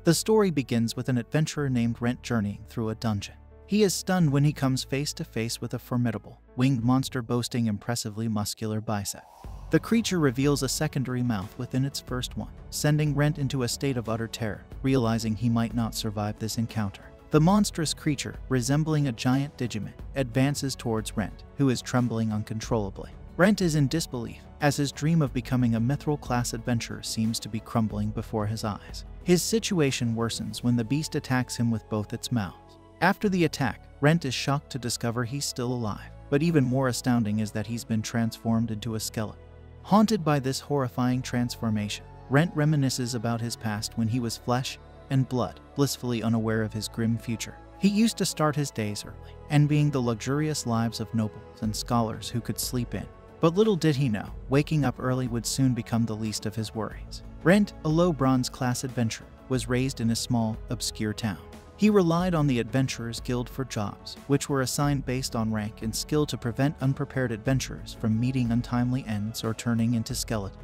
The story begins with an adventurer named Rentt journeying through a dungeon. He is stunned when he comes face to face with a formidable, winged monster boasting impressively muscular biceps. The creature reveals a secondary mouth within its first one, sending Rentt into a state of utter terror, realizing he might not survive this encounter. The monstrous creature, resembling a giant Digimon, advances towards Rentt, who is trembling uncontrollably. Rentt is in disbelief, as his dream of becoming a mithril-class adventurer seems to be crumbling before his eyes. His situation worsens when the beast attacks him with both its mouths. After the attack, Rentt is shocked to discover he's still alive, but even more astounding is that he's been transformed into a skeleton. Haunted by this horrifying transformation, Rentt reminisces about his past when he was flesh and blood, blissfully unaware of his grim future. He used to start his days early, envying the luxurious lives of nobles and scholars who could sleep in. But little did he know, waking up early would soon become the least of his worries. Rentt, a low bronze-class adventurer, was raised in a small, obscure town. He relied on the Adventurers Guild for jobs, which were assigned based on rank and skill to prevent unprepared adventurers from meeting untimely ends or turning into skeletons.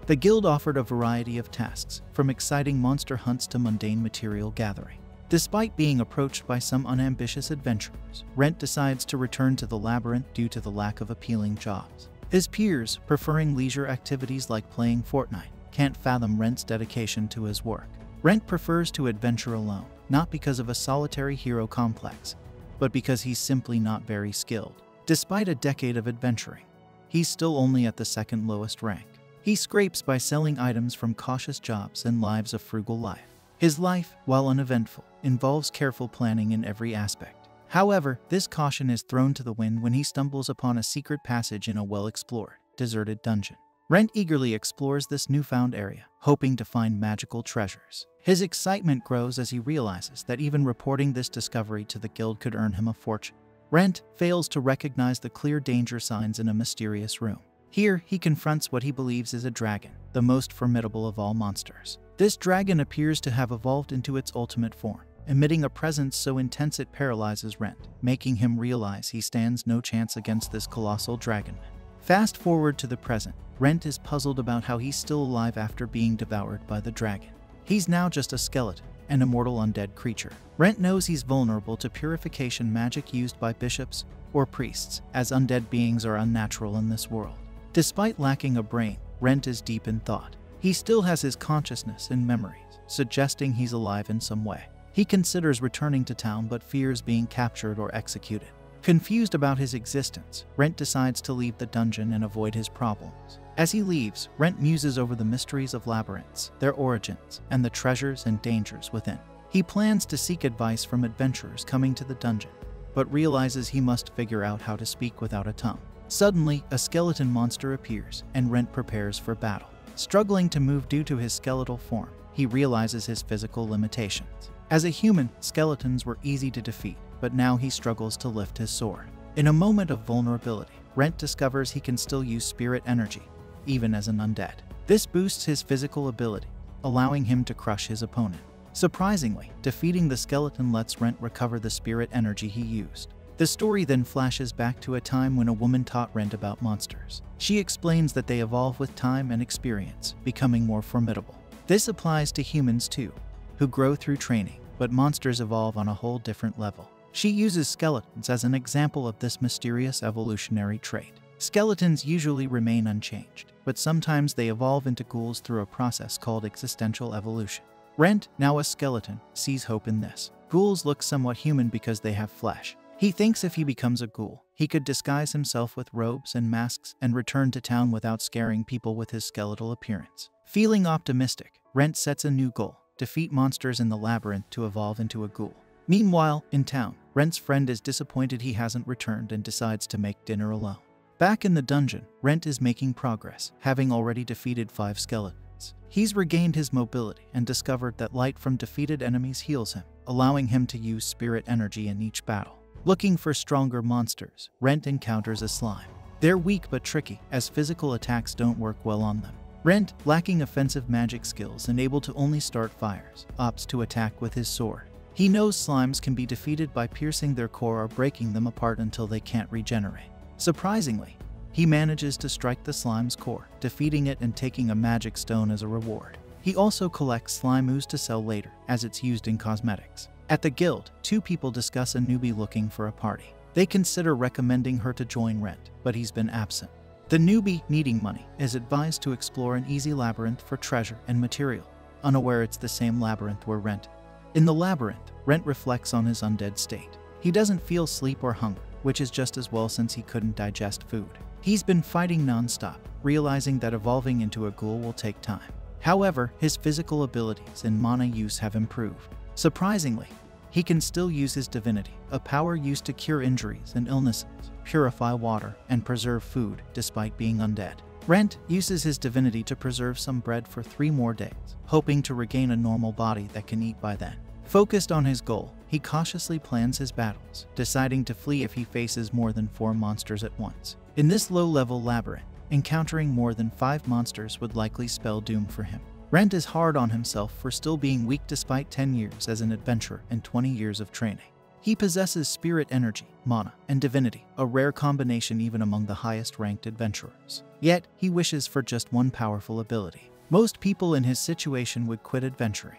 The guild offered a variety of tasks, from exciting monster hunts to mundane material gathering. Despite being approached by some unambitious adventurers, Rentt decides to return to the Labyrinth due to the lack of appealing jobs. His peers, preferring leisure activities like playing Fortnite, can't fathom Rentt's dedication to his work. Rentt prefers to adventure alone, not because of a solitary hero complex, but because he's simply not very skilled. Despite a decade of adventuring, he's still only at the second lowest rank. He scrapes by selling items from cautious jobs and lives a frugal life. His life, while uneventful, involves careful planning in every aspect. However, this caution is thrown to the wind when he stumbles upon a secret passage in a well-explored, deserted dungeon. Rentt eagerly explores this newfound area, hoping to find magical treasures. His excitement grows as he realizes that even reporting this discovery to the guild could earn him a fortune. Rentt fails to recognize the clear danger signs in a mysterious room. Here, he confronts what he believes is a dragon, the most formidable of all monsters. This dragon appears to have evolved into its ultimate form, emitting a presence so intense it paralyzes Rentt, making him realize he stands no chance against this colossal dragon. Fast forward to the present, Rentt is puzzled about how he's still alive after being devoured by the dragon. He's now just a skeleton, an immortal undead creature. Rentt knows he's vulnerable to purification magic used by bishops or priests, as undead beings are unnatural in this world. Despite lacking a brain, Rentt is deep in thought. He still has his consciousness and memories, suggesting he's alive in some way. He considers returning to town but fears being captured or executed. Confused about his existence, Rentt decides to leave the dungeon and avoid his problems. As he leaves, Rentt muses over the mysteries of labyrinths, their origins, and the treasures and dangers within. He plans to seek advice from adventurers coming to the dungeon, but realizes he must figure out how to speak without a tongue. Suddenly, a skeleton monster appears, and Rentt prepares for battle. Struggling to move due to his skeletal form, he realizes his physical limitations. As a human, skeletons were easy to defeat, but now he struggles to lift his sword. In a moment of vulnerability, Rentt discovers he can still use spirit energy, even as an undead. This boosts his physical ability, allowing him to crush his opponent. Surprisingly, defeating the skeleton lets Rentt recover the spirit energy he used. The story then flashes back to a time when a woman taught Rentt about monsters. She explains that they evolve with time and experience, becoming more formidable. This applies to humans too, who grow through training, but monsters evolve on a whole different level. She uses skeletons as an example of this mysterious evolutionary trait. Skeletons usually remain unchanged, but sometimes they evolve into ghouls through a process called existential evolution. Rentt, now a skeleton, sees hope in this. Ghouls look somewhat human because they have flesh. He thinks if he becomes a ghoul, he could disguise himself with robes and masks and return to town without scaring people with his skeletal appearance. Feeling optimistic, Rentt sets a new goal: defeat monsters in the labyrinth to evolve into a ghoul. Meanwhile, in town, Rentt's friend is disappointed he hasn't returned and decides to make dinner alone. Back in the dungeon, Rentt is making progress, having already defeated 5 skeletons. He's regained his mobility and discovered that light from defeated enemies heals him, allowing him to use spirit energy in each battle. Looking for stronger monsters, Rentt encounters a slime. They're weak but tricky, as physical attacks don't work well on them. Rentt, lacking offensive magic skills and able to only start fires, opts to attack with his sword. He knows slimes can be defeated by piercing their core or breaking them apart until they can't regenerate. Surprisingly, he manages to strike the slime's core, defeating it and taking a magic stone as a reward. He also collects slime ooze to sell later, as it's used in cosmetics. At the guild, two people discuss a newbie looking for a party. They consider recommending her to join Rentt, but he's been absent. The newbie, needing money, is advised to explore an easy labyrinth for treasure and material, unaware it's the same labyrinth where Rentt. In the labyrinth, Rentt reflects on his undead state. He doesn't feel sleep or hunger, which is just as well since he couldn't digest food. He's been fighting non-stop, realizing that evolving into a ghoul will take time. However, his physical abilities and mana use have improved. Surprisingly, he can still use his divinity, a power used to cure injuries and illnesses, purify water, and preserve food despite being undead. Rentt uses his divinity to preserve some bread for 3 more days, hoping to regain a normal body that can eat by then. Focused on his goal, he cautiously plans his battles, deciding to flee if he faces more than 4 monsters at once. In this low-level labyrinth, encountering more than 5 monsters would likely spell doom for him. Rentt is hard on himself for still being weak despite 10 years as an adventurer and 20 years of training. He possesses spirit energy, mana, and divinity, a rare combination even among the highest-ranked adventurers. Yet, he wishes for just one powerful ability. Most people in his situation would quit adventuring,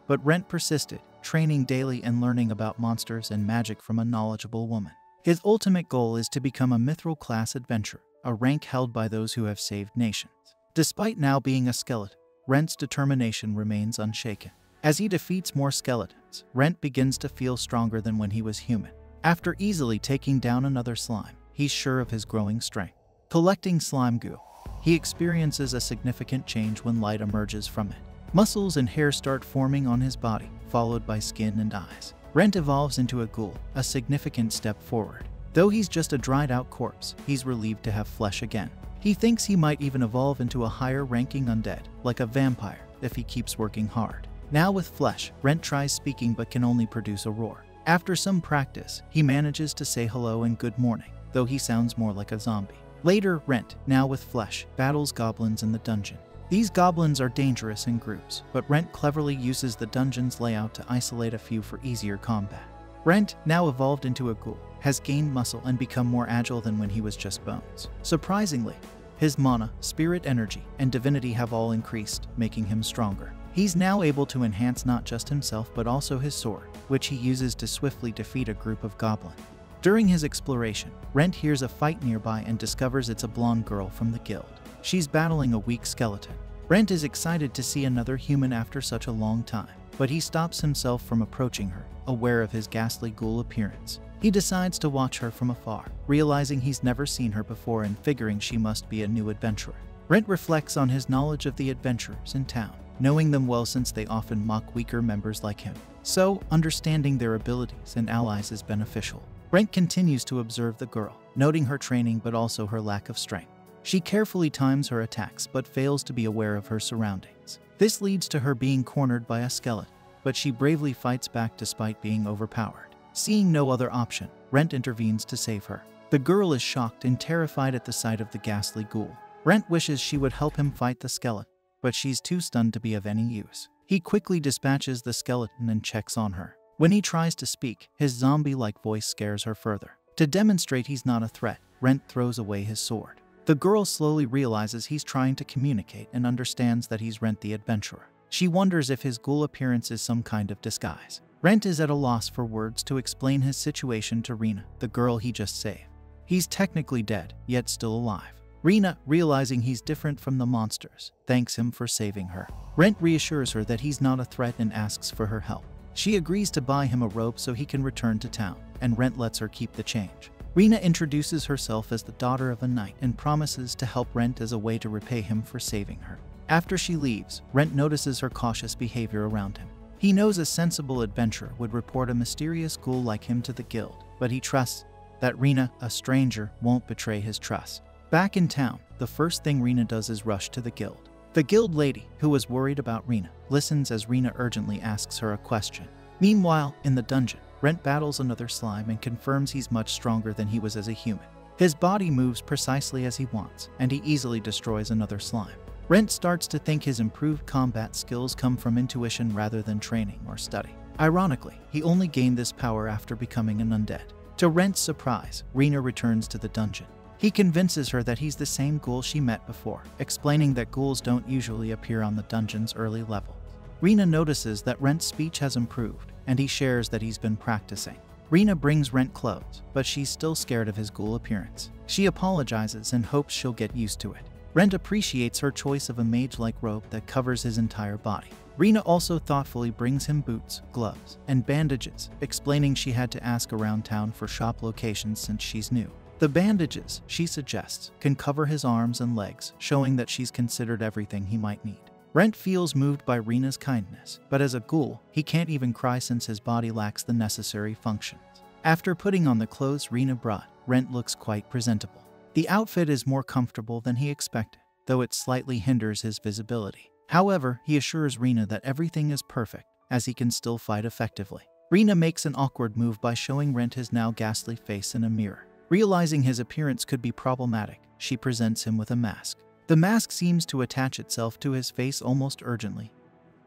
but Rentt persisted, training daily and learning about monsters and magic from a knowledgeable woman. His ultimate goal is to become a mithril-class adventurer, a rank held by those who have saved nations. Despite now being a skeleton, Rentt's determination remains unshaken. As he defeats more skeletons, Rentt begins to feel stronger than when he was human. After easily taking down another slime, he's sure of his growing strength. Collecting slime goo, he experiences a significant change when light emerges from it. Muscles and hair start forming on his body, followed by skin and eyes. Rentt evolves into a ghoul, a significant step forward. Though he's just a dried-out corpse, he's relieved to have flesh again. He thinks he might even evolve into a higher-ranking undead, like a vampire, if he keeps working hard. Now with flesh, Rentt tries speaking but can only produce a roar. After some practice, he manages to say hello and good morning, though he sounds more like a zombie. Later, Rentt, now with flesh, battles goblins in the dungeon. These goblins are dangerous in groups, but Rentt cleverly uses the dungeon's layout to isolate a few for easier combat. Rentt, now evolved into a ghoul, has gained muscle and become more agile than when he was just bones. Surprisingly, his mana, spirit energy, and divinity have all increased, making him stronger. He's now able to enhance not just himself but also his sword, which he uses to swiftly defeat a group of goblins. During his exploration, Rentt hears a fight nearby and discovers it's a blonde girl from the guild. She's battling a weak skeleton. Rentt is excited to see another human after such a long time, but he stops himself from approaching her, aware of his ghastly ghoul appearance. He decides to watch her from afar, realizing he's never seen her before and figuring she must be a new adventurer. Rentt reflects on his knowledge of the adventurers in town, knowing them well since they often mock weaker members like him. So, understanding their abilities and allies is beneficial. Rentt continues to observe the girl, noting her training but also her lack of strength. She carefully times her attacks but fails to be aware of her surroundings. This leads to her being cornered by a skeleton, but she bravely fights back despite being overpowered. Seeing no other option, Rentt intervenes to save her. The girl is shocked and terrified at the sight of the ghastly ghoul. Rentt wishes she would help him fight the skeleton, but she's too stunned to be of any use. He quickly dispatches the skeleton and checks on her. When he tries to speak, his zombie-like voice scares her further. To demonstrate he's not a threat, Rentt throws away his sword. The girl slowly realizes he's trying to communicate and understands that he's Rentt the adventurer. She wonders if his ghoul appearance is some kind of disguise. Rentt is at a loss for words to explain his situation to Rena, the girl he just saved. He's technically dead, yet still alive. Rena, realizing he's different from the monsters, thanks him for saving her. Rentt reassures her that he's not a threat and asks for her help. She agrees to buy him a robe so he can return to town, and Rentt lets her keep the change. Rena introduces herself as the daughter of a knight and promises to help Rentt as a way to repay him for saving her. After she leaves, Rentt notices her cautious behavior around him. He knows a sensible adventurer would report a mysterious ghoul like him to the guild, but he trusts that Rena, a stranger, won't betray his trust. Back in town, the first thing Rena does is rush to the guild. The guild lady, who was worried about Rena, listens as Rena urgently asks her a question. Meanwhile, in the dungeon, Rentt battles another slime and confirms he's much stronger than he was as a human. His body moves precisely as he wants, and he easily destroys another slime. Rentt starts to think his improved combat skills come from intuition rather than training or study. Ironically, he only gained this power after becoming an undead. To Rentt's surprise, Rena returns to the dungeon. He convinces her that he's the same ghoul she met before, explaining that ghouls don't usually appear on the dungeon's early levels. Rina notices that Rentt's speech has improved, and he shares that he's been practicing. Rina brings Rentt clothes, but she's still scared of his ghoul appearance. She apologizes and hopes she'll get used to it. Rentt appreciates her choice of a mage-like robe that covers his entire body. Rina also thoughtfully brings him boots, gloves, and bandages, explaining she had to ask around town for shop locations since she's new. The bandages, she suggests, can cover his arms and legs, showing that she's considered everything he might need. Rentt feels moved by Rina's kindness, but as a ghoul, he can't even cry since his body lacks the necessary functions. After putting on the clothes Rina brought, Rentt looks quite presentable. The outfit is more comfortable than he expected, though it slightly hinders his visibility. However, he assures Rina that everything is perfect, as he can still fight effectively. Rina makes an awkward move by showing Rentt his now ghastly face in a mirror. Realizing his appearance could be problematic, she presents him with a mask. The mask seems to attach itself to his face almost urgently.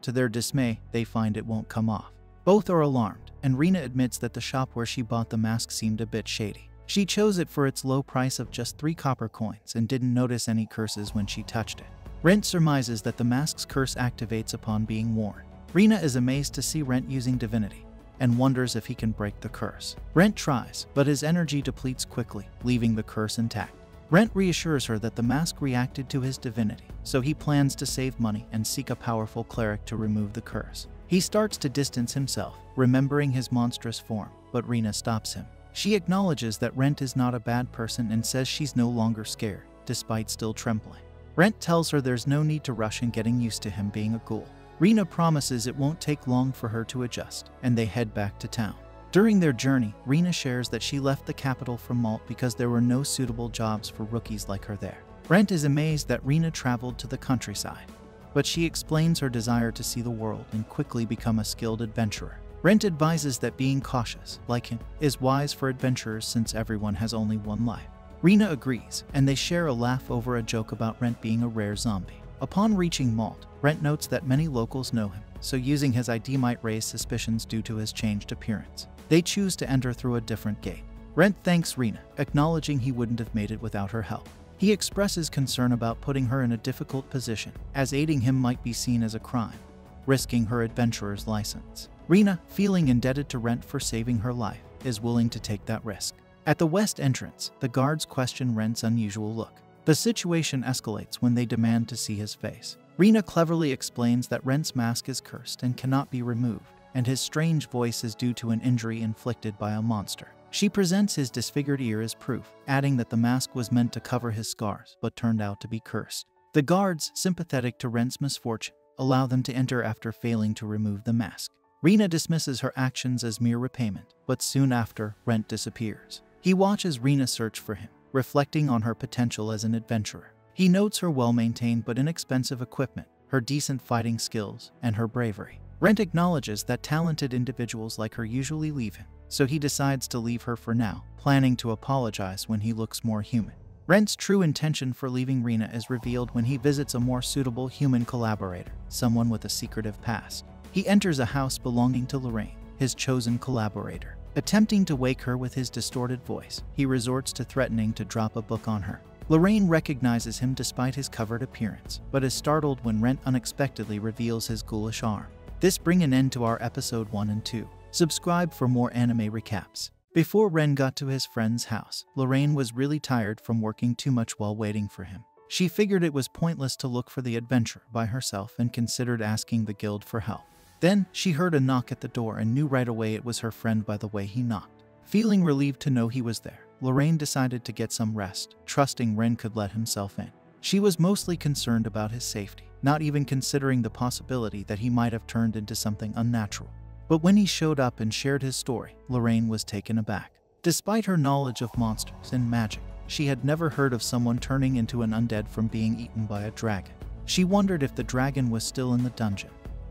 To their dismay, they find it won't come off. Both are alarmed, and Rina admits that the shop where she bought the mask seemed a bit shady. She chose it for its low price of just 3 copper coins and didn't notice any curses when she touched it. Rentt surmises that the mask's curse activates upon being worn. Rina is amazed to see Rentt using divinity, and wonders if he can break the curse. Rentt tries, but his energy depletes quickly, leaving the curse intact. Rentt reassures her that the mask reacted to his divinity, so he plans to save money and seek a powerful cleric to remove the curse. He starts to distance himself, remembering his monstrous form, but Rina stops him. She acknowledges that Rentt is not a bad person and says she's no longer scared, despite still trembling. Rentt tells her there's no need to rush in getting used to him being a ghoul. Rina promises it won't take long for her to adjust, and they head back to town. During their journey, Rina shares that she left the capital for Malt because there were no suitable jobs for rookies like her there. Rentt is amazed that Rina traveled to the countryside, but she explains her desire to see the world and quickly become a skilled adventurer. Rentt advises that being cautious, like him, is wise for adventurers since everyone has only one life. Rina agrees, and they share a laugh over a joke about Rentt being a rare zombie. Upon reaching Malt, Rentt notes that many locals know him, so using his ID might raise suspicions due to his changed appearance. They choose to enter through a different gate. Rentt thanks Rina, acknowledging he wouldn't have made it without her help. He expresses concern about putting her in a difficult position, as aiding him might be seen as a crime, risking her adventurer's license. Rina, feeling indebted to Rentt for saving her life, is willing to take that risk. At the west entrance, the guards question Rentt's unusual look. The situation escalates when they demand to see his face. Rina cleverly explains that Rentt's mask is cursed and cannot be removed, and his strange voice is due to an injury inflicted by a monster. She presents his disfigured ear as proof, adding that the mask was meant to cover his scars, but turned out to be cursed. The guards, sympathetic to Rentt's misfortune, allow them to enter after failing to remove the mask. Rina dismisses her actions as mere repayment, but soon after, Rentt disappears. He watches Rina search for him, reflecting on her potential as an adventurer. He notes her well-maintained but inexpensive equipment, her decent fighting skills, and her bravery. Rentt acknowledges that talented individuals like her usually leave him, so he decides to leave her for now, planning to apologize when he looks more human. Rentt's true intention for leaving Rina is revealed when he visits a more suitable human collaborator, someone with a secretive past. He enters a house belonging to Lorraine, his chosen collaborator. Attempting to wake her with his distorted voice, he resorts to threatening to drop a book on her. Lorraine recognizes him despite his covered appearance, but is startled when Rentt unexpectedly reveals his ghoulish arm. This brings an end to our episode 1 and 2. Subscribe for more anime recaps. Before Ren got to his friend's house, Lorraine was really tired from working too much while waiting for him. She figured it was pointless to look for the adventure by herself and considered asking the guild for help. Then, she heard a knock at the door and knew right away it was her friend by the way he knocked. Feeling relieved to know he was there, Lorraine decided to get some rest, trusting Ren could let himself in. She was mostly concerned about his safety, not even considering the possibility that he might have turned into something unnatural. But when he showed up and shared his story, Lorraine was taken aback. Despite her knowledge of monsters and magic, she had never heard of someone turning into an undead from being eaten by a dragon. She wondered if the dragon was still in the dungeon,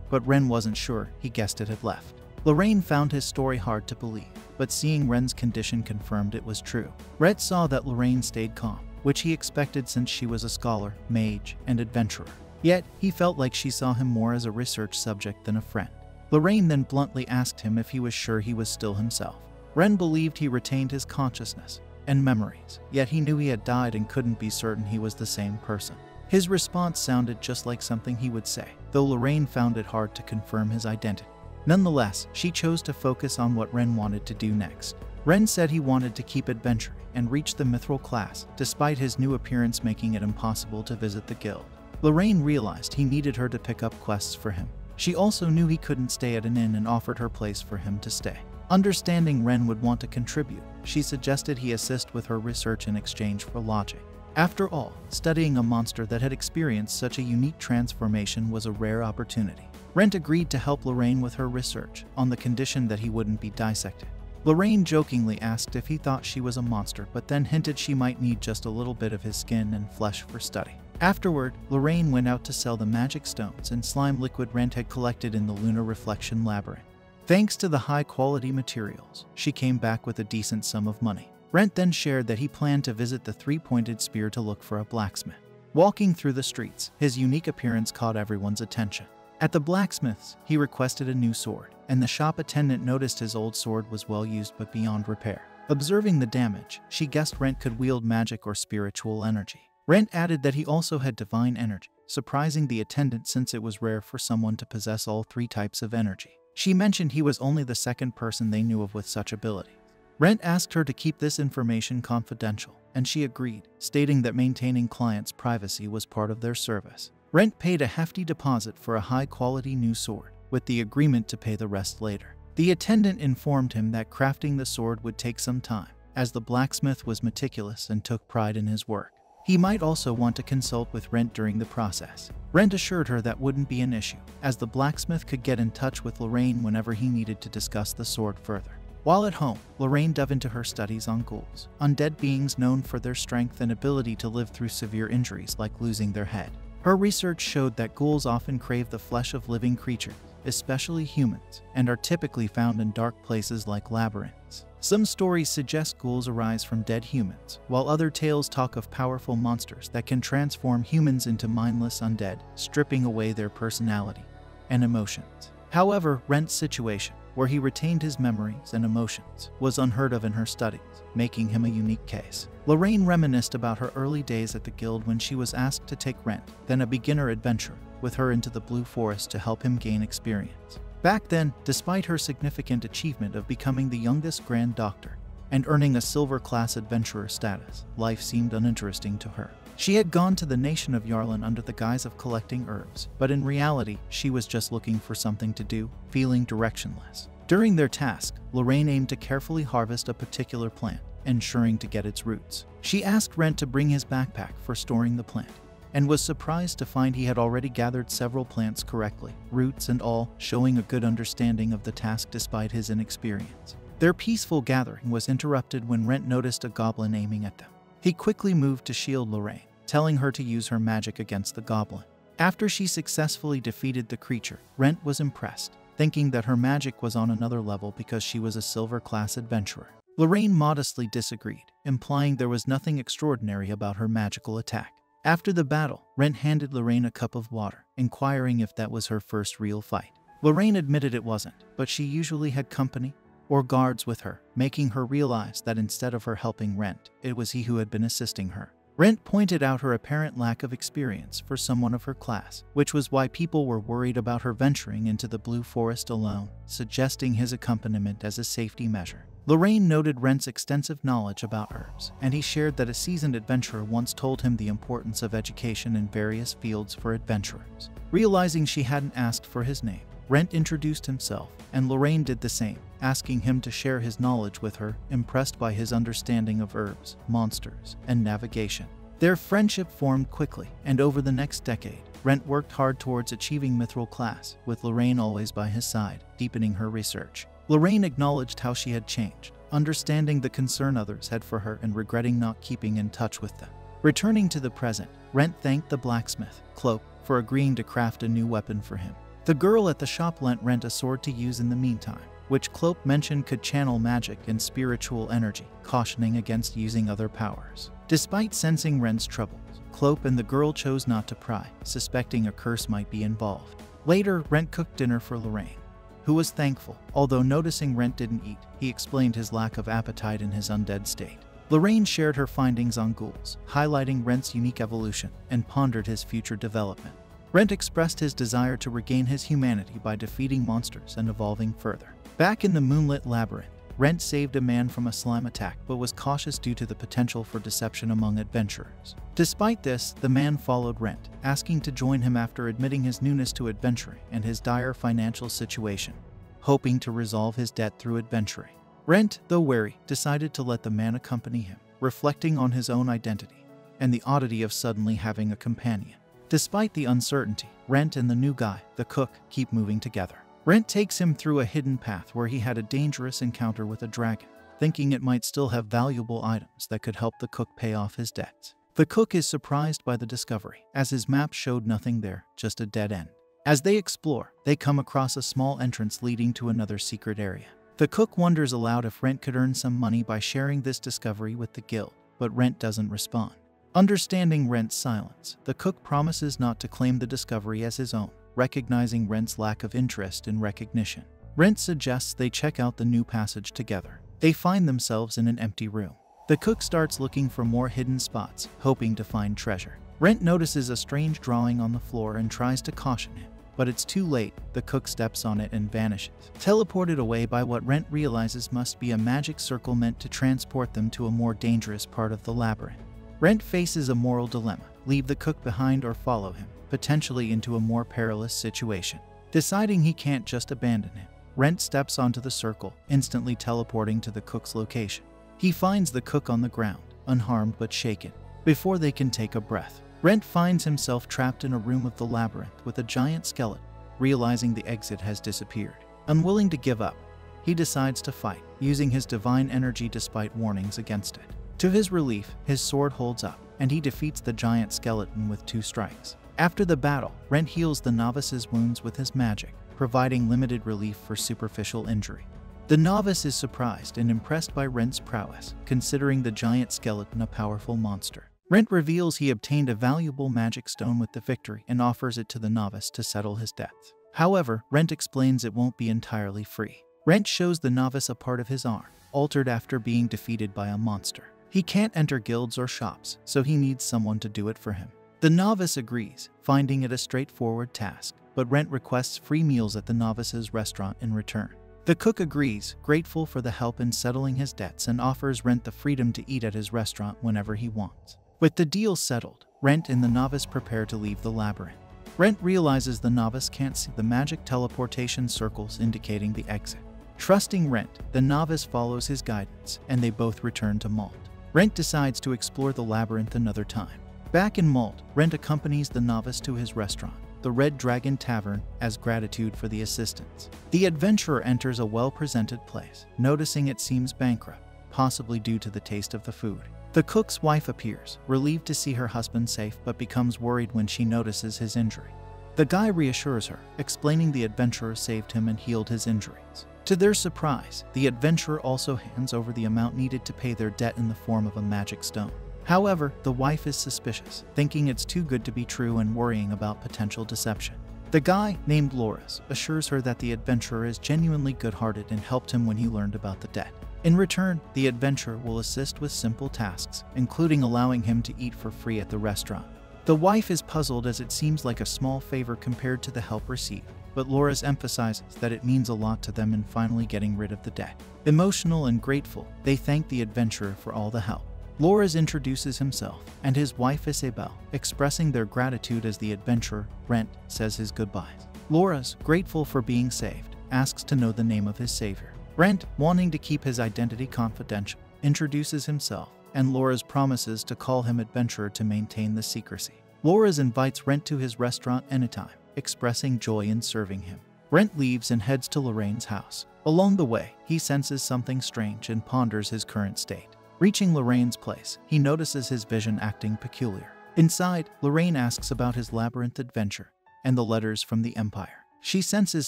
but Ren wasn't sure. He guessed it had left. Lorraine found his story hard to believe, but seeing Ren's condition confirmed it was true. Rentt saw that Lorraine stayed calm, which he expected since she was a scholar, mage, and adventurer. Yet, he felt like she saw him more as a research subject than a friend. Lorraine then bluntly asked him if he was sure he was still himself. Ren believed he retained his consciousness, and memories, yet he knew he had died and couldn't be certain he was the same person. His response sounded just like something he would say, though Lorraine found it hard to confirm his identity. Nonetheless, she chose to focus on what Rentt wanted to do next. Rentt said he wanted to keep adventuring and reach the mithril class, despite his new appearance making it impossible to visit the guild. Lorraine realized he needed her to pick up quests for him. She also knew he couldn't stay at an inn and offered her place for him to stay. Understanding Rentt would want to contribute, she suggested he assist with her research in exchange for lodging. After all, studying a monster that had experienced such a unique transformation was a rare opportunity. Rentt agreed to help Lorraine with her research, on the condition that he wouldn't be dissected. Lorraine jokingly asked if he thought she was a monster, but then hinted she might need just a little bit of his skin and flesh for study. Afterward, Lorraine went out to sell the magic stones and slime liquid Rentt had collected in the lunar reflection labyrinth. Thanks to the high-quality materials, she came back with a decent sum of money. Rentt then shared that he planned to visit the three-pointed spear to look for a blacksmith. Walking through the streets, his unique appearance caught everyone's attention. At the blacksmith's, he requested a new sword, and the shop attendant noticed his old sword was well used but beyond repair. Observing the damage, she guessed Rentt could wield magic or spiritual energy. Rentt added that he also had divine energy, surprising the attendant since it was rare for someone to possess all three types of energy. She mentioned he was only the second person they knew of with such ability. Rentt asked her to keep this information confidential, and she agreed, stating that maintaining clients' privacy was part of their service. Rentt paid a hefty deposit for a high-quality new sword, with the agreement to pay the rest later. The attendant informed him that crafting the sword would take some time, as the blacksmith was meticulous and took pride in his work. He might also want to consult with Rentt during the process. Rentt assured her that wouldn't be an issue, as the blacksmith could get in touch with Lorraine whenever he needed to discuss the sword further. While at home, Lorraine dove into her studies on ghouls, undead beings known for their strength and ability to live through severe injuries like losing their head. Her research showed that ghouls often crave the flesh of living creatures, especially humans, and are typically found in dark places like labyrinths. Some stories suggest ghouls arise from dead humans, while other tales talk of powerful monsters that can transform humans into mindless undead, stripping away their personality and emotions. However, Rentt's situation, where he retained his memories and emotions, was unheard of in her studies, making him a unique case. Lorraine reminisced about her early days at the guild when she was asked to take Rentt, then a beginner adventurer, with her into the Blue Forest to help him gain experience. Back then, despite her significant achievement of becoming the youngest Grand Doctor and earning a Silver Class Adventurer status, life seemed uninteresting to her. She had gone to the nation of Yarlan under the guise of collecting herbs, but in reality, she was just looking for something to do, feeling directionless. During their task, Lorraine aimed to carefully harvest a particular plant, ensuring to get its roots. She asked Rentt to bring his backpack for storing the plant, and was surprised to find he had already gathered several plants correctly, roots and all, showing a good understanding of the task despite his inexperience. Their peaceful gathering was interrupted when Rentt noticed a goblin aiming at them. He quickly moved to shield Lorraine, telling her to use her magic against the goblin. After she successfully defeated the creature, Rentt was impressed, thinking that her magic was on another level because she was a Silver Class adventurer. Lorraine modestly disagreed, implying there was nothing extraordinary about her magical attack. After the battle, Rentt handed Lorraine a cup of water, inquiring if that was her first real fight. Lorraine admitted it wasn't, but she usually had company or guards with her, making her realize that instead of her helping Rentt, it was he who had been assisting her. Rentt pointed out her apparent lack of experience for someone of her class, which was why people were worried about her venturing into the Blue Forest alone, suggesting his accompaniment as a safety measure. Lorraine noted Rentt's extensive knowledge about herbs, and he shared that a seasoned adventurer once told him the importance of education in various fields for adventurers. Realizing she hadn't asked for his name, Rentt introduced himself, and Lorraine did the same, asking him to share his knowledge with her, impressed by his understanding of herbs, monsters, and navigation. Their friendship formed quickly, and over the next decade, Rentt worked hard towards achieving Mithril Class, with Lorraine always by his side, deepening her research. Lorraine acknowledged how she had changed, understanding the concern others had for her and regretting not keeping in touch with them. Returning to the present, Rentt thanked the blacksmith, Cloak, for agreeing to craft a new weapon for him. The girl at the shop lent Rentt a sword to use in the meantime, which Cloak mentioned could channel magic and spiritual energy, cautioning against using other powers. Despite sensing Rentt's troubles, Cloak and the girl chose not to pry, suspecting a curse might be involved. Later, Rentt cooked dinner for Lorraine, who was thankful. Although noticing Rentt didn't eat, he explained his lack of appetite in his undead state. Lorraine shared her findings on ghouls, highlighting Rentt's unique evolution, and pondered his future development. Rentt expressed his desire to regain his humanity by defeating monsters and evolving further. Back in the moonlit labyrinth, Rentt saved a man from a slime attack but was cautious due to the potential for deception among adventurers. Despite this, the man followed Rentt, asking to join him after admitting his newness to adventuring and his dire financial situation, hoping to resolve his debt through adventuring. Rentt, though wary, decided to let the man accompany him, reflecting on his own identity and the oddity of suddenly having a companion. Despite the uncertainty, Rentt and the new guy, the cook, keep moving together. Rentt takes him through a hidden path where he had a dangerous encounter with a dragon, thinking it might still have valuable items that could help the cook pay off his debts. The cook is surprised by the discovery, as his map showed nothing there, just a dead end. As they explore, they come across a small entrance leading to another secret area. The cook wonders aloud if Rentt could earn some money by sharing this discovery with the guild, but Rentt doesn't respond. Understanding Rentt's silence, the cook promises not to claim the discovery as his own, recognizing Rentt's lack of interest in recognition. Rentt suggests they check out the new passage together. They find themselves in an empty room. The cook starts looking for more hidden spots, hoping to find treasure. Rentt notices a strange drawing on the floor and tries to caution him, but it's too late. The cook steps on it and vanishes, teleported away by what Rentt realizes must be a magic circle meant to transport them to a more dangerous part of the labyrinth. Rentt faces a moral dilemma: leave the cook behind or follow him, potentially into a more perilous situation. Deciding he can't just abandon him, Rentt steps onto the circle, instantly teleporting to the cook's location. He finds the cook on the ground, unharmed but shaken. Before they can take a breath, Rentt finds himself trapped in a room of the labyrinth with a giant skeleton, realizing the exit has disappeared. Unwilling to give up, he decides to fight, using his divine energy despite warnings against it. To his relief, his sword holds up, and he defeats the giant skeleton with 2 strikes. After the battle, Rentt heals the novice's wounds with his magic, providing limited relief for superficial injury. The novice is surprised and impressed by Rentt's prowess, considering the giant skeleton a powerful monster. Rentt reveals he obtained a valuable magic stone with the victory and offers it to the novice to settle his debts. However, Rentt explains it won't be entirely free. Rentt shows the novice a part of his arm, altered after being defeated by a monster. He can't enter guilds or shops, so he needs someone to do it for him. The novice agrees, finding it a straightforward task, but Rentt requests free meals at the novice's restaurant in return. The cook agrees, grateful for the help in settling his debts, and offers Rentt the freedom to eat at his restaurant whenever he wants. With the deal settled, Rentt and the novice prepare to leave the labyrinth. Rentt realizes the novice can't see the magic teleportation circles indicating the exit. Trusting Rentt, the novice follows his guidance, and they both return to Malt. Rentt decides to explore the labyrinth another time. Back in Malt, Rentt accompanies the novice to his restaurant, the Red Dragon Tavern, as gratitude for the assistance. The adventurer enters a well-presented place, noticing it seems bankrupt, possibly due to the taste of the food. The cook's wife appears, relieved to see her husband safe, but becomes worried when she notices his injury. The guy reassures her, explaining the adventurer saved him and healed his injuries. To their surprise, the adventurer also hands over the amount needed to pay their debt in the form of a magic stone. However, the wife is suspicious, thinking it's too good to be true and worrying about potential deception. The guy, named Loris, assures her that the adventurer is genuinely good-hearted and helped him when he learned about the debt. In return, the adventurer will assist with simple tasks, including allowing him to eat for free at the restaurant. The wife is puzzled as it seems like a small favor compared to the help received, but Loris emphasizes that it means a lot to them in finally getting rid of the debt. Emotional and grateful, they thank the adventurer for all the help. Loris introduces himself and his wife Isabel, expressing their gratitude as the adventurer, Rentt, says his goodbyes. Loris, grateful for being saved, asks to know the name of his savior. Rentt, wanting to keep his identity confidential, introduces himself, and Loris promises to call him adventurer to maintain the secrecy. Loris invites Rentt to his restaurant anytime, expressing joy in serving him. Rentt leaves and heads to Lorraine's house. Along the way, he senses something strange and ponders his current state. Reaching Lorraine's place, he notices his vision acting peculiar. Inside, Lorraine asks about his labyrinth adventure and the letters from the Empire. She senses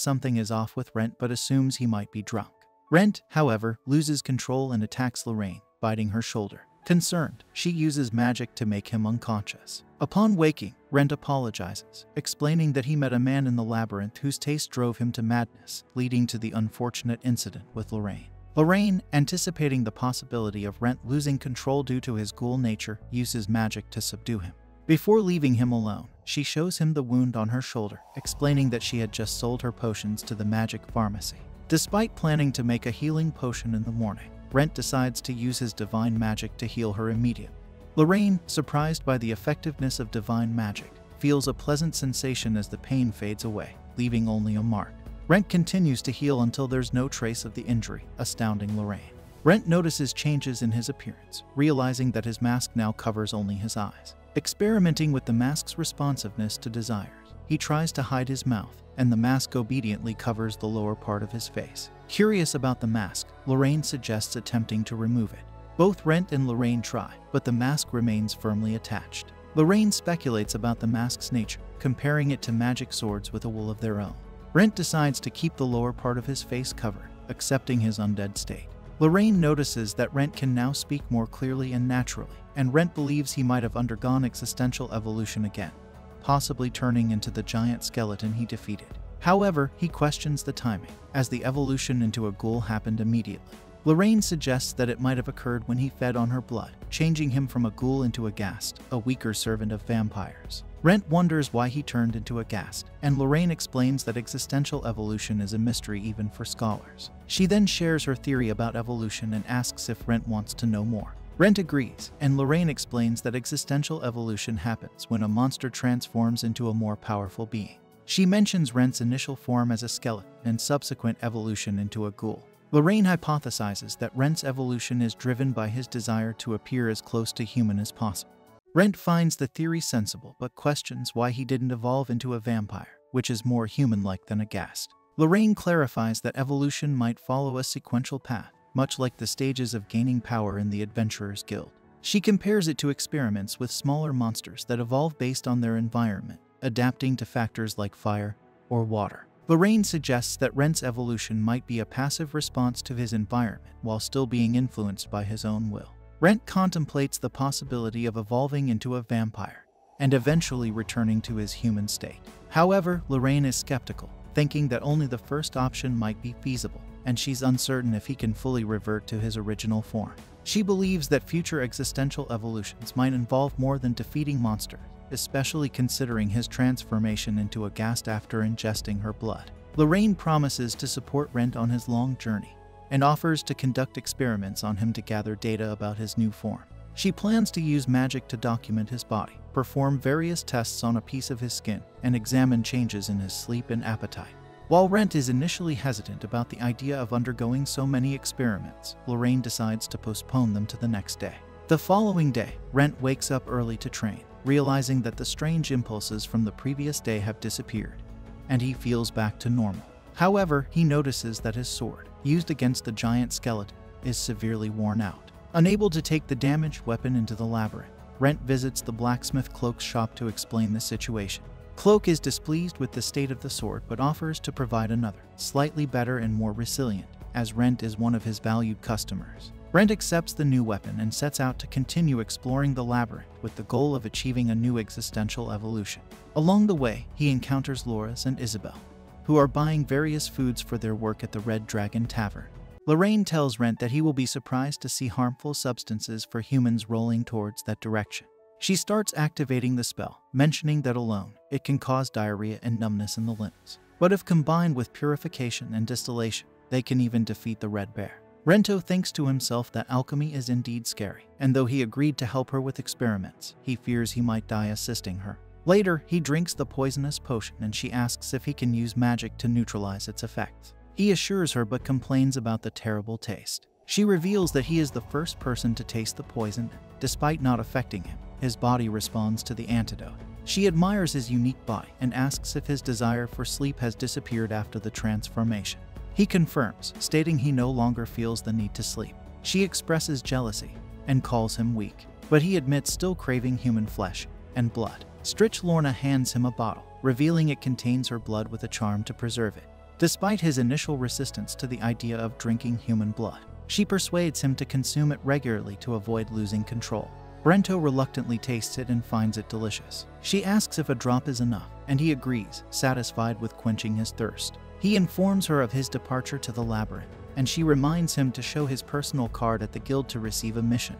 something is off with Rentt but assumes he might be drunk. Rentt, however, loses control and attacks Lorraine, biting her shoulder. Concerned, she uses magic to make him unconscious. Upon waking, Rentt apologizes, explaining that he met a man in the labyrinth whose taste drove him to madness, leading to the unfortunate incident with Lorraine. Lorraine, anticipating the possibility of Rentt losing control due to his ghoul nature, uses magic to subdue him. Before leaving him alone, she shows him the wound on her shoulder, explaining that she had just sold her potions to the magic pharmacy. Despite planning to make a healing potion in the morning, Rentt decides to use his divine magic to heal her immediately. Lorraine, surprised by the effectiveness of divine magic, feels a pleasant sensation as the pain fades away, leaving only a mark. Rentt continues to heal until there's no trace of the injury, astounding Lorraine. Rentt notices changes in his appearance, realizing that his mask now covers only his eyes. Experimenting with the mask's responsiveness to desires, he tries to hide his mouth, and the mask obediently covers the lower part of his face. Curious about the mask, Lorraine suggests attempting to remove it. Both Rentt and Lorraine try, but the mask remains firmly attached. Lorraine speculates about the mask's nature, comparing it to magic swords with a will of their own. Rentt decides to keep the lower part of his face covered, accepting his undead state. Lorraine notices that Rentt can now speak more clearly and naturally, and Rentt believes he might have undergone existential evolution again, possibly turning into the giant skeleton he defeated. However, he questions the timing, as the evolution into a ghoul happened immediately. Lorraine suggests that it might have occurred when he fed on her blood, changing him from a ghoul into a ghast, a weaker servant of vampires. Rentt wonders why he turned into a ghast, and Lorraine explains that existential evolution is a mystery even for scholars. She then shares her theory about evolution and asks if Rentt wants to know more. Rentt agrees, and Lorraine explains that existential evolution happens when a monster transforms into a more powerful being. She mentions Rentt's initial form as a skeleton and subsequent evolution into a ghoul. Lorraine hypothesizes that Rentt's evolution is driven by his desire to appear as close to human as possible. Rentt finds the theory sensible but questions why he didn't evolve into a vampire, which is more human-like than a ghast. Lorraine clarifies that evolution might follow a sequential path, much like the stages of gaining power in the Adventurers Guild. She compares it to experiments with smaller monsters that evolve based on their environment, adapting to factors like fire or water. Lorraine suggests that Rentt's evolution might be a passive response to his environment while still being influenced by his own will. Rentt contemplates the possibility of evolving into a vampire and eventually returning to his human state. However, Lorraine is skeptical, thinking that only the first option might be feasible, and she's uncertain if he can fully revert to his original form. She believes that future existential evolutions might involve more than defeating monsters, especially considering his transformation into a ghast after ingesting her blood. Lorraine promises to support Rentt on his long journey and offers to conduct experiments on him to gather data about his new form. She plans to use magic to document his body, perform various tests on a piece of his skin, and examine changes in his sleep and appetite. While Rentt is initially hesitant about the idea of undergoing so many experiments, Lorraine decides to postpone them to the next day. The following day, Rentt wakes up early to train, realizing that the strange impulses from the previous day have disappeared, and he feels back to normal. However, he notices that his sword, used against the giant skeleton, is severely worn out. Unable to take the damaged weapon into the labyrinth, Rentt visits the blacksmith Cloak's shop to explain the situation. Cloak is displeased with the state of the sword but offers to provide another, slightly better and more resilient, as Rentt is one of his valued customers. Rentt accepts the new weapon and sets out to continue exploring the labyrinth with the goal of achieving a new existential evolution. Along the way, he encounters Loris and Isabel, who are buying various foods for their work at the Red Dragon Tavern. Lorraine tells Rentt that he will be surprised to see harmful substances for humans rolling towards that direction. She starts activating the spell, mentioning that alone, it can cause diarrhea and numbness in the limbs. But if combined with purification and distillation, they can even defeat the Red Bear. Rento thinks to himself that alchemy is indeed scary, and though he agreed to help her with experiments, he fears he might die assisting her. Later, he drinks the poisonous potion and she asks if he can use magic to neutralize its effects. He assures her but complains about the terrible taste. She reveals that he is the first person to taste the poison, and, despite not affecting him, his body responds to the antidote. She admires his unique body and asks if his desire for sleep has disappeared after the transformation. He confirms, stating he no longer feels the need to sleep. She expresses jealousy and calls him weak, but he admits still craving human flesh and blood. Stritch Lorna hands him a bottle, revealing it contains her blood with a charm to preserve it. Despite his initial resistance to the idea of drinking human blood, she persuades him to consume it regularly to avoid losing control. Brento reluctantly tastes it and finds it delicious. She asks if a drop is enough, and he agrees, satisfied with quenching his thirst. He informs her of his departure to the Labyrinth, and she reminds him to show his personal card at the guild to receive a mission,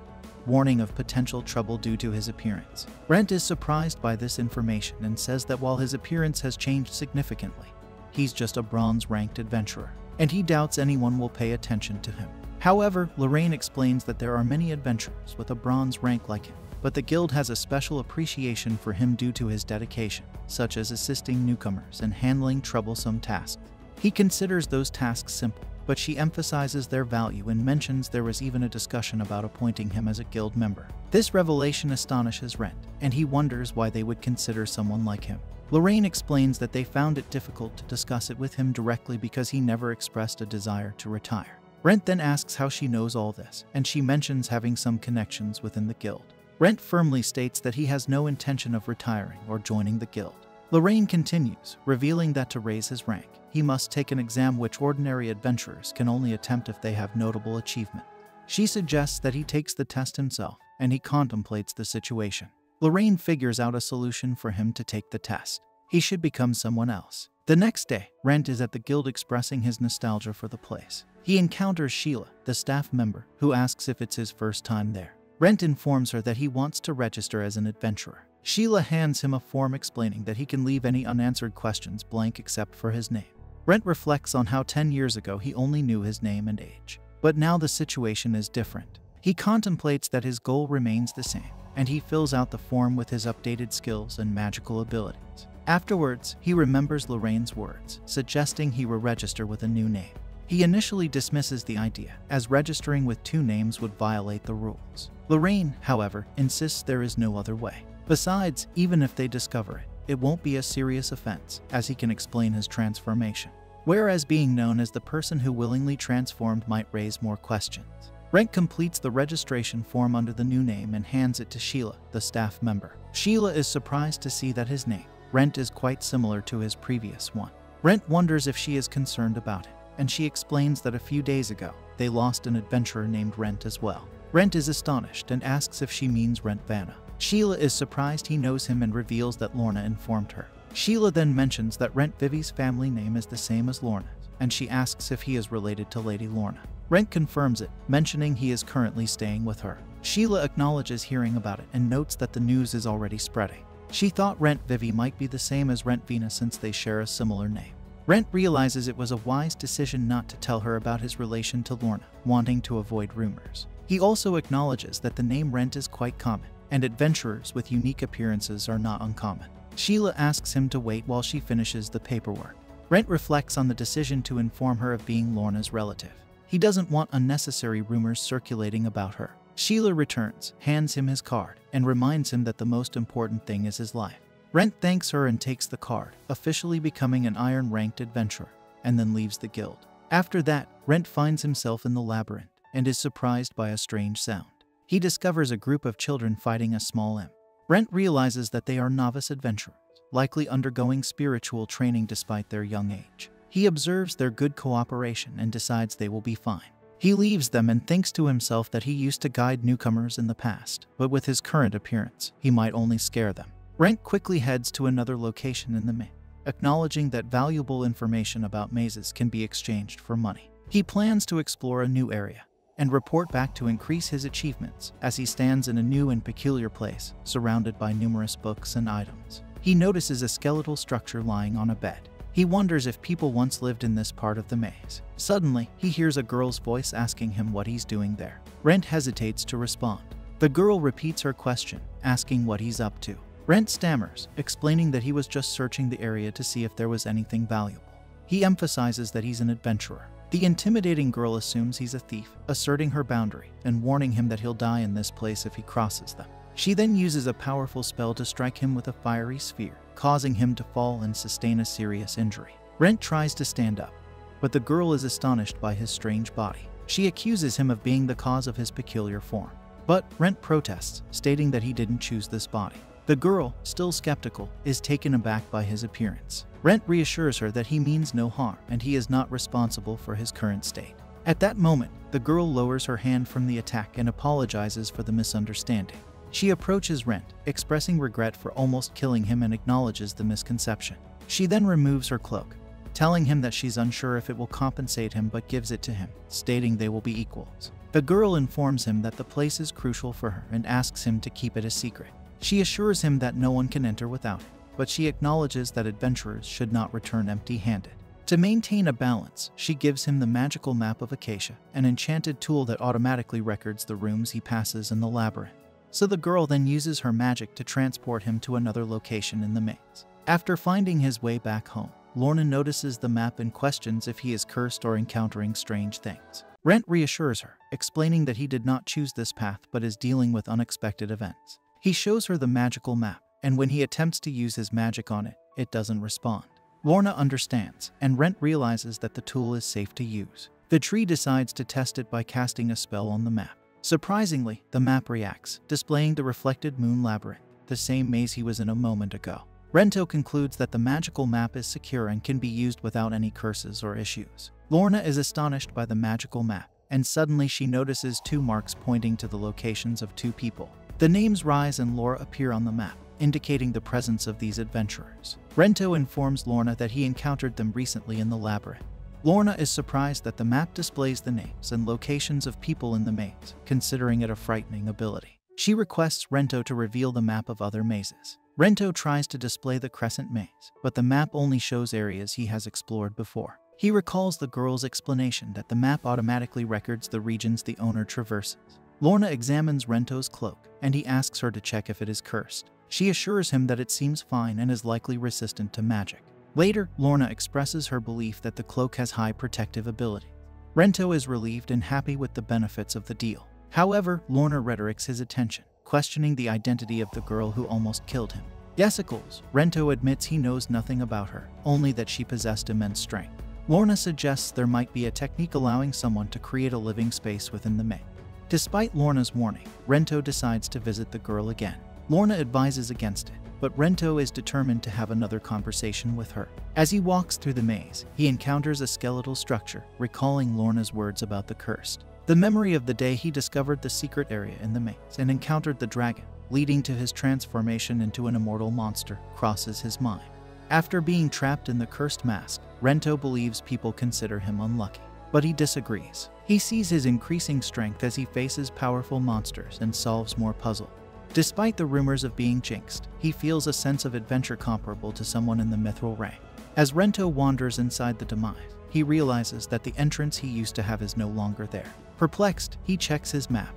warning of potential trouble due to his appearance. Rentt is surprised by this information and says that while his appearance has changed significantly, he's just a bronze-ranked adventurer, and he doubts anyone will pay attention to him. However, Lorraine explains that there are many adventurers with a bronze rank like him, but the guild has a special appreciation for him due to his dedication, such as assisting newcomers and handling troublesome tasks. He considers those tasks simple, but she emphasizes their value and mentions there was even a discussion about appointing him as a guild member. This revelation astonishes Rentt, and he wonders why they would consider someone like him. Lorraine explains that they found it difficult to discuss it with him directly because he never expressed a desire to retire. Rentt then asks how she knows all this, and she mentions having some connections within the guild. Rentt firmly states that he has no intention of retiring or joining the guild. Lorraine continues, revealing that to raise his rank, he must take an exam which ordinary adventurers can only attempt if they have notable achievement. She suggests that he takes the test himself, and he contemplates the situation. Lorraine figures out a solution for him to take the test. He should become someone else. The next day, Rentt is at the guild expressing his nostalgia for the place. He encounters Sheila, the staff member, who asks if it's his first time there. Rentt informs her that he wants to register as an adventurer. Sheila hands him a form explaining that he can leave any unanswered questions blank except for his name. Rentt reflects on how 10 years ago he only knew his name and age. But now the situation is different. He contemplates that his goal remains the same, and he fills out the form with his updated skills and magical abilities. Afterwards, he remembers Lorraine's words, suggesting he will register with a new name. He initially dismisses the idea, as registering with 2 names would violate the rules. Lorraine, however, insists there is no other way. Besides, even if they discover it, it won't be a serious offense, as he can explain his transformation. Whereas being known as the person who willingly transformed might raise more questions. Rentt completes the registration form under the new name and hands it to Sheila, the staff member. Sheila is surprised to see that his name, Rentt, is quite similar to his previous one. Rentt wonders if she is concerned about it, and she explains that a few days ago, they lost an adventurer named Rentt as well. Rentt is astonished and asks if she means Rentt Faina. Sheila is surprised he knows him and reveals that Lorna informed her. Sheila then mentions that Rentt Vivi's family name is the same as Lorna's, and she asks if he is related to Lady Lorna. Rentt confirms it, mentioning he is currently staying with her. Sheila acknowledges hearing about it and notes that the news is already spreading. She thought Rentt Vivi might be the same as Rentt Faina since they share a similar name. Rentt realizes it was a wise decision not to tell her about his relation to Lorna, wanting to avoid rumors. He also acknowledges that the name Rentt is quite common, and adventurers with unique appearances are not uncommon. Sheila asks him to wait while she finishes the paperwork. Rentt reflects on the decision to inform her of being Lorna's relative. He doesn't want unnecessary rumors circulating about her. Sheila returns, hands him his card, and reminds him that the most important thing is his life. Rentt thanks her and takes the card, officially becoming an iron-ranked adventurer, and then leaves the guild. After that, Rentt finds himself in the Labyrinth, and is surprised by a strange sound. He discovers a group of children fighting a small imp. Rentt realizes that they are novice adventurers, likely undergoing spiritual training despite their young age. He observes their good cooperation and decides they will be fine. He leaves them and thinks to himself that he used to guide newcomers in the past, but with his current appearance, he might only scare them. Rentt quickly heads to another location in the maze, acknowledging that valuable information about mazes can be exchanged for money. He plans to explore a new area and report back to increase his achievements as he stands in a new and peculiar place, surrounded by numerous books and items. He notices a skeletal structure lying on a bed. He wonders if people once lived in this part of the maze. Suddenly, he hears a girl's voice asking him what he's doing there. Rentt hesitates to respond. The girl repeats her question, asking what he's up to. Rentt stammers, explaining that he was just searching the area to see if there was anything valuable. He emphasizes that he's an adventurer. The intimidating girl assumes he's a thief, asserting her boundary and warning him that he'll die in this place if he crosses them. She then uses a powerful spell to strike him with a fiery sphere, causing him to fall and sustain a serious injury. Rentt tries to stand up, but the girl is astonished by his strange body. She accuses him of being the cause of his peculiar form. But Rentt protests, stating that he didn't choose this body. The girl, still skeptical, is taken aback by his appearance. Rentt reassures her that he means no harm and he is not responsible for his current state. At that moment, the girl lowers her hand from the attack and apologizes for the misunderstanding. She approaches Rentt, expressing regret for almost killing him and acknowledges the misconception. She then removes her cloak, telling him that she's unsure if it will compensate him but gives it to him, stating they will be equals. The girl informs him that the place is crucial for her and asks him to keep it a secret. She assures him that no one can enter without it, but she acknowledges that adventurers should not return empty-handed. To maintain a balance, she gives him the magical map of Acacia, an enchanted tool that automatically records the rooms he passes in the labyrinth. So the girl then uses her magic to transport him to another location in the maze. After finding his way back home, Lorna notices the map and questions if he is cursed or encountering strange things. Rentt reassures her, explaining that he did not choose this path but is dealing with unexpected events. He shows her the magical map, and when he attempts to use his magic on it, it doesn't respond. Lorna understands, and Rentt realizes that the tool is safe to use. The tree decides to test it by casting a spell on the map. Surprisingly, the map reacts, displaying the reflected moon labyrinth, the same maze he was in a moment ago. Rentt concludes that the magical map is secure and can be used without any curses or issues. Lorna is astonished by the magical map, and suddenly she notices two marks pointing to the locations of two people. The names Rise and Laura appear on the map, indicating the presence of these adventurers. Rentt informs Lorna that he encountered them recently in the labyrinth. Lorna is surprised that the map displays the names and locations of people in the maze, considering it a frightening ability. She requests Rentt to reveal the map of other mazes. Rentt tries to display the crescent maze, but the map only shows areas he has explored before. He recalls the girl's explanation that the map automatically records the regions the owner traverses. Lorna examines Rentt's cloak, and he asks her to check if it is cursed. She assures him that it seems fine and is likely resistant to magic. Later, Lorna expresses her belief that the cloak has high protective ability. Rentt is relieved and happy with the benefits of the deal. However, Lorna redirects his attention, questioning the identity of the girl who almost killed him. Yesicles, Rentt admits he knows nothing about her, only that she possessed immense strength. Lorna suggests there might be a technique allowing someone to create a living space within the maze. Despite Lorna's warning, Rentt decides to visit the girl again. Lorna advises against it, but Rentt is determined to have another conversation with her. As he walks through the maze, he encounters a skeletal structure, recalling Lorna's words about the cursed. The memory of the day he discovered the secret area in the maze and encountered the dragon, leading to his transformation into an immortal monster, crosses his mind. After being trapped in the cursed mask, Rentt believes people consider him unlucky, but he disagrees. He sees his increasing strength as he faces powerful monsters and solves more puzzles. Despite the rumors of being jinxed, he feels a sense of adventure comparable to someone in the mithril rank. As Rentt wanders inside the demise, he realizes that the entrance he used to have is no longer there. Perplexed, he checks his map,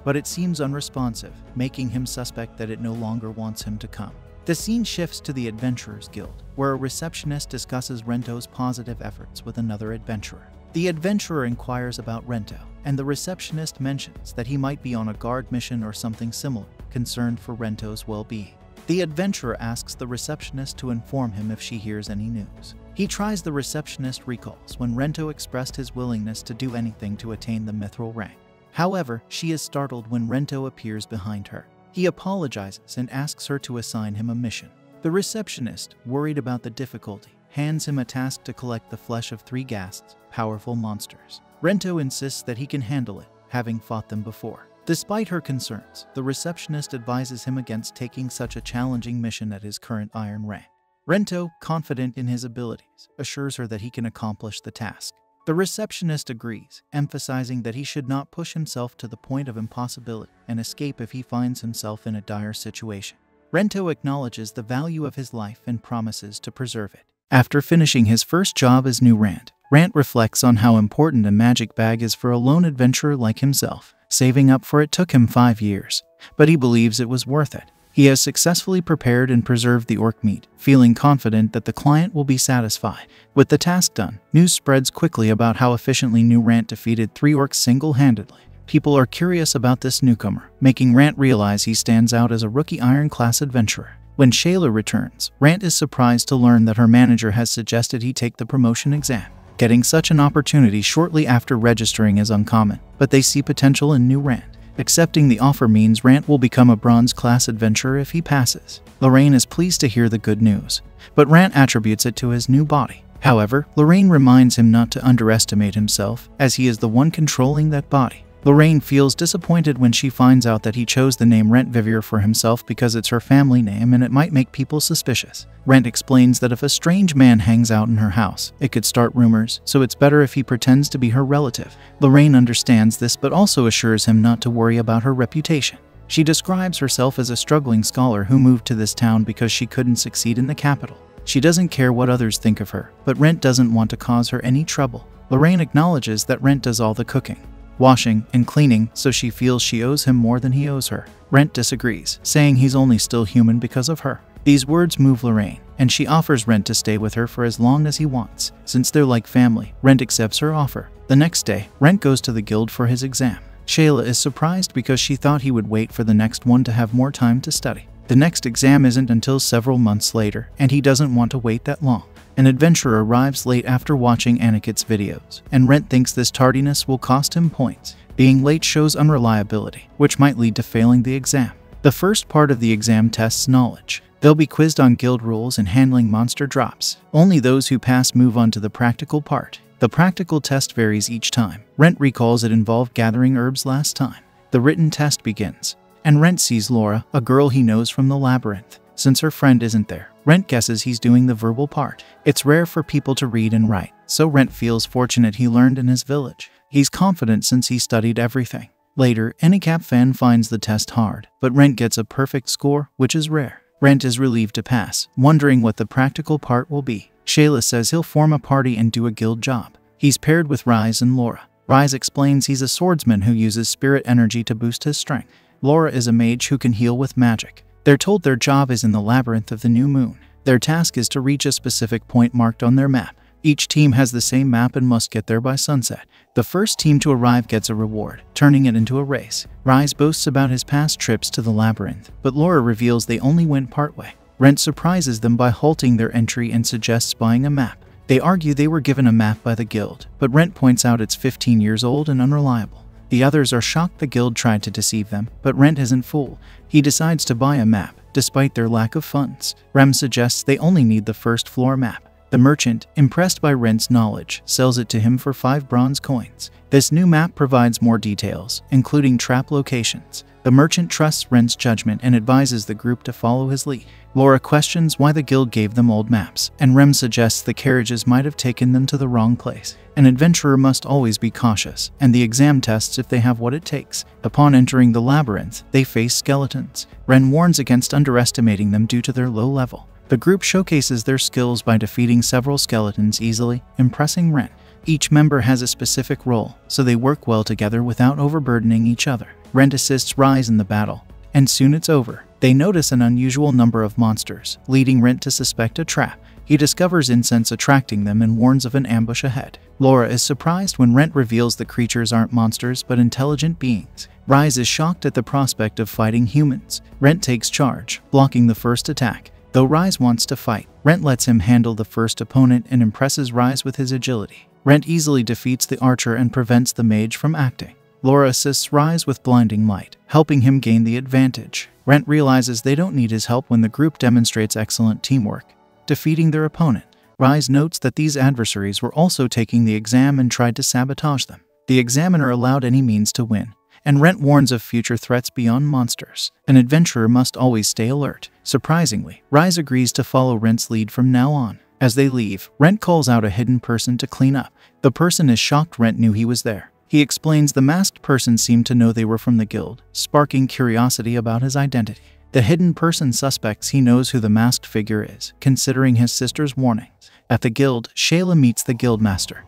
but it seems unresponsive, making him suspect that it no longer wants him to come. The scene shifts to the Adventurers Guild, where a receptionist discusses Rentt's positive efforts with another adventurer. The adventurer inquires about Rentt, and the receptionist mentions that he might be on a guard mission or something similar, concerned for Rentt's well-being. The adventurer asks the receptionist to inform him if she hears any news. He tries. The receptionist recalls when Rentt expressed his willingness to do anything to attain the mithril rank. However, she is startled when Rentt appears behind her. He apologizes and asks her to assign him a mission. The receptionist, worried about the difficulty, hands him a task to collect the flesh of 3 ghasts, powerful monsters. Rentt insists that he can handle it, having fought them before. Despite her concerns, the receptionist advises him against taking such a challenging mission at his current iron rank. Rentt, confident in his abilities, assures her that he can accomplish the task. The receptionist agrees, emphasizing that he should not push himself to the point of impossibility and escape if he finds himself in a dire situation. Rentt acknowledges the value of his life and promises to preserve it. After finishing his first job as new Rentt reflects on how important a magic bag is for a lone adventurer like himself. Saving up for it took him 5 years, but he believes it was worth it. He has successfully prepared and preserved the orc meat, feeling confident that the client will be satisfied. With the task done, news spreads quickly about how efficiently new Rentt defeated 3 orcs single-handedly. People are curious about this newcomer, making Rentt realize he stands out as a rookie iron-class adventurer. When Shayla returns, Rentt is surprised to learn that her manager has suggested he take the promotion exam. Getting such an opportunity shortly after registering is uncommon, but they see potential in new Rentt. Accepting the offer means Rentt will become a bronze-class adventurer if he passes. Lorraine is pleased to hear the good news, but Rentt attributes it to his new body. However, Lorraine reminds him not to underestimate himself, as he is the one controlling that body. Lorraine feels disappointed when she finds out that he chose the name Rentt for himself because it's her family name and it might make people suspicious. Rentt explains that if a strange man hangs out in her house, it could start rumors, so it's better if he pretends to be her relative. Lorraine understands this but also assures him not to worry about her reputation. She describes herself as a struggling scholar who moved to this town because she couldn't succeed in the capital. She doesn't care what others think of her, but Rentt doesn't want to cause her any trouble. Lorraine acknowledges that Rentt does all the cooking, washing, and cleaning, so she feels she owes him more than he owes her. Rentt disagrees, saying he's only still human because of her. These words move Lorraine, and she offers Rentt to stay with her for as long as he wants. Since they're like family, Rentt accepts her offer. The next day, Rentt goes to the guild for his exam. Shayla is surprised because she thought he would wait for the next one to have more time to study. The next exam isn't until several months later, and he doesn't want to wait that long. An adventurer arrives late after watching Anicapped's videos, and Rentt thinks this tardiness will cost him points. Being late shows unreliability, which might lead to failing the exam. The first part of the exam tests knowledge. They'll be quizzed on guild rules and handling monster drops. Only those who pass move on to the practical part. The practical test varies each time. Rentt recalls it involved gathering herbs last time. The written test begins, and Rentt sees Laura, a girl he knows from the Labyrinth. Since her friend isn't there, Rentt guesses he's doing the verbal part. It's rare for people to read and write, so Rentt feels fortunate he learned in his village. He's confident since he studied everything. Later, Anicap fan finds the test hard, but Rentt gets a perfect score, which is rare. Rentt is relieved to pass, wondering what the practical part will be. Shayla says he'll form a party and do a guild job. He's paired with Rise and Laura. Rise explains he's a swordsman who uses spirit energy to boost his strength. Laura is a mage who can heal with magic. They're told their job is in the Labyrinth of the New Moon. Their task is to reach a specific point marked on their map. Each team has the same map and must get there by sunset. The first team to arrive gets a reward, turning it into a race. Rise boasts about his past trips to the Labyrinth, but Laura reveals they only went partway. Rentt surprises them by halting their entry and suggests buying a map. They argue they were given a map by the guild, but Rentt points out it's 15 years old and unreliable. The others are shocked the guild tried to deceive them, but Rentt isn't fooled. He decides to buy a map, despite their lack of funds. Rem suggests they only need the first floor map. The merchant, impressed by Rentt's knowledge, sells it to him for 5 bronze coins. This new map provides more details, including trap locations. The merchant trusts Rentt's judgment and advises the group to follow his lead. Laura questions why the guild gave them old maps, and Rem suggests the carriages might have taken them to the wrong place. An adventurer must always be cautious, and the exam tests if they have what it takes. Upon entering the labyrinth, they face skeletons. Ren warns against underestimating them due to their low level. The group showcases their skills by defeating several skeletons easily, impressing Ren. Each member has a specific role, so they work well together without overburdening each other. Rentt assists Rise in the battle, and soon it's over. They notice an unusual number of monsters, leading Rentt to suspect a trap. He discovers incense attracting them and warns of an ambush ahead. Laura is surprised when Rentt reveals the creatures aren't monsters but intelligent beings. Rise is shocked at the prospect of fighting humans. Rentt takes charge, blocking the first attack. Though Rise wants to fight, Rentt lets him handle the first opponent and impresses Rise with his agility. Rentt easily defeats the archer and prevents the mage from acting. Laura assists Rise with blinding light, helping him gain the advantage. Rentt realizes they don't need his help when the group demonstrates excellent teamwork, defeating their opponent. Rise notes that these adversaries were also taking the exam and tried to sabotage them. The examiner allowed any means to win, and Rentt warns of future threats beyond monsters. An adventurer must always stay alert. Surprisingly, Rise agrees to follow Rentt's lead from now on. As they leave, Rentt calls out a hidden person to clean up. The person is shocked Rentt knew he was there. He explains the masked person seemed to know they were from the guild, sparking curiosity about his identity. The hidden person suspects he knows who the masked figure is, considering his sister's warnings. At the guild, Shayla meets the guildmaster,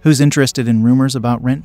who's interested in rumors about Rentt.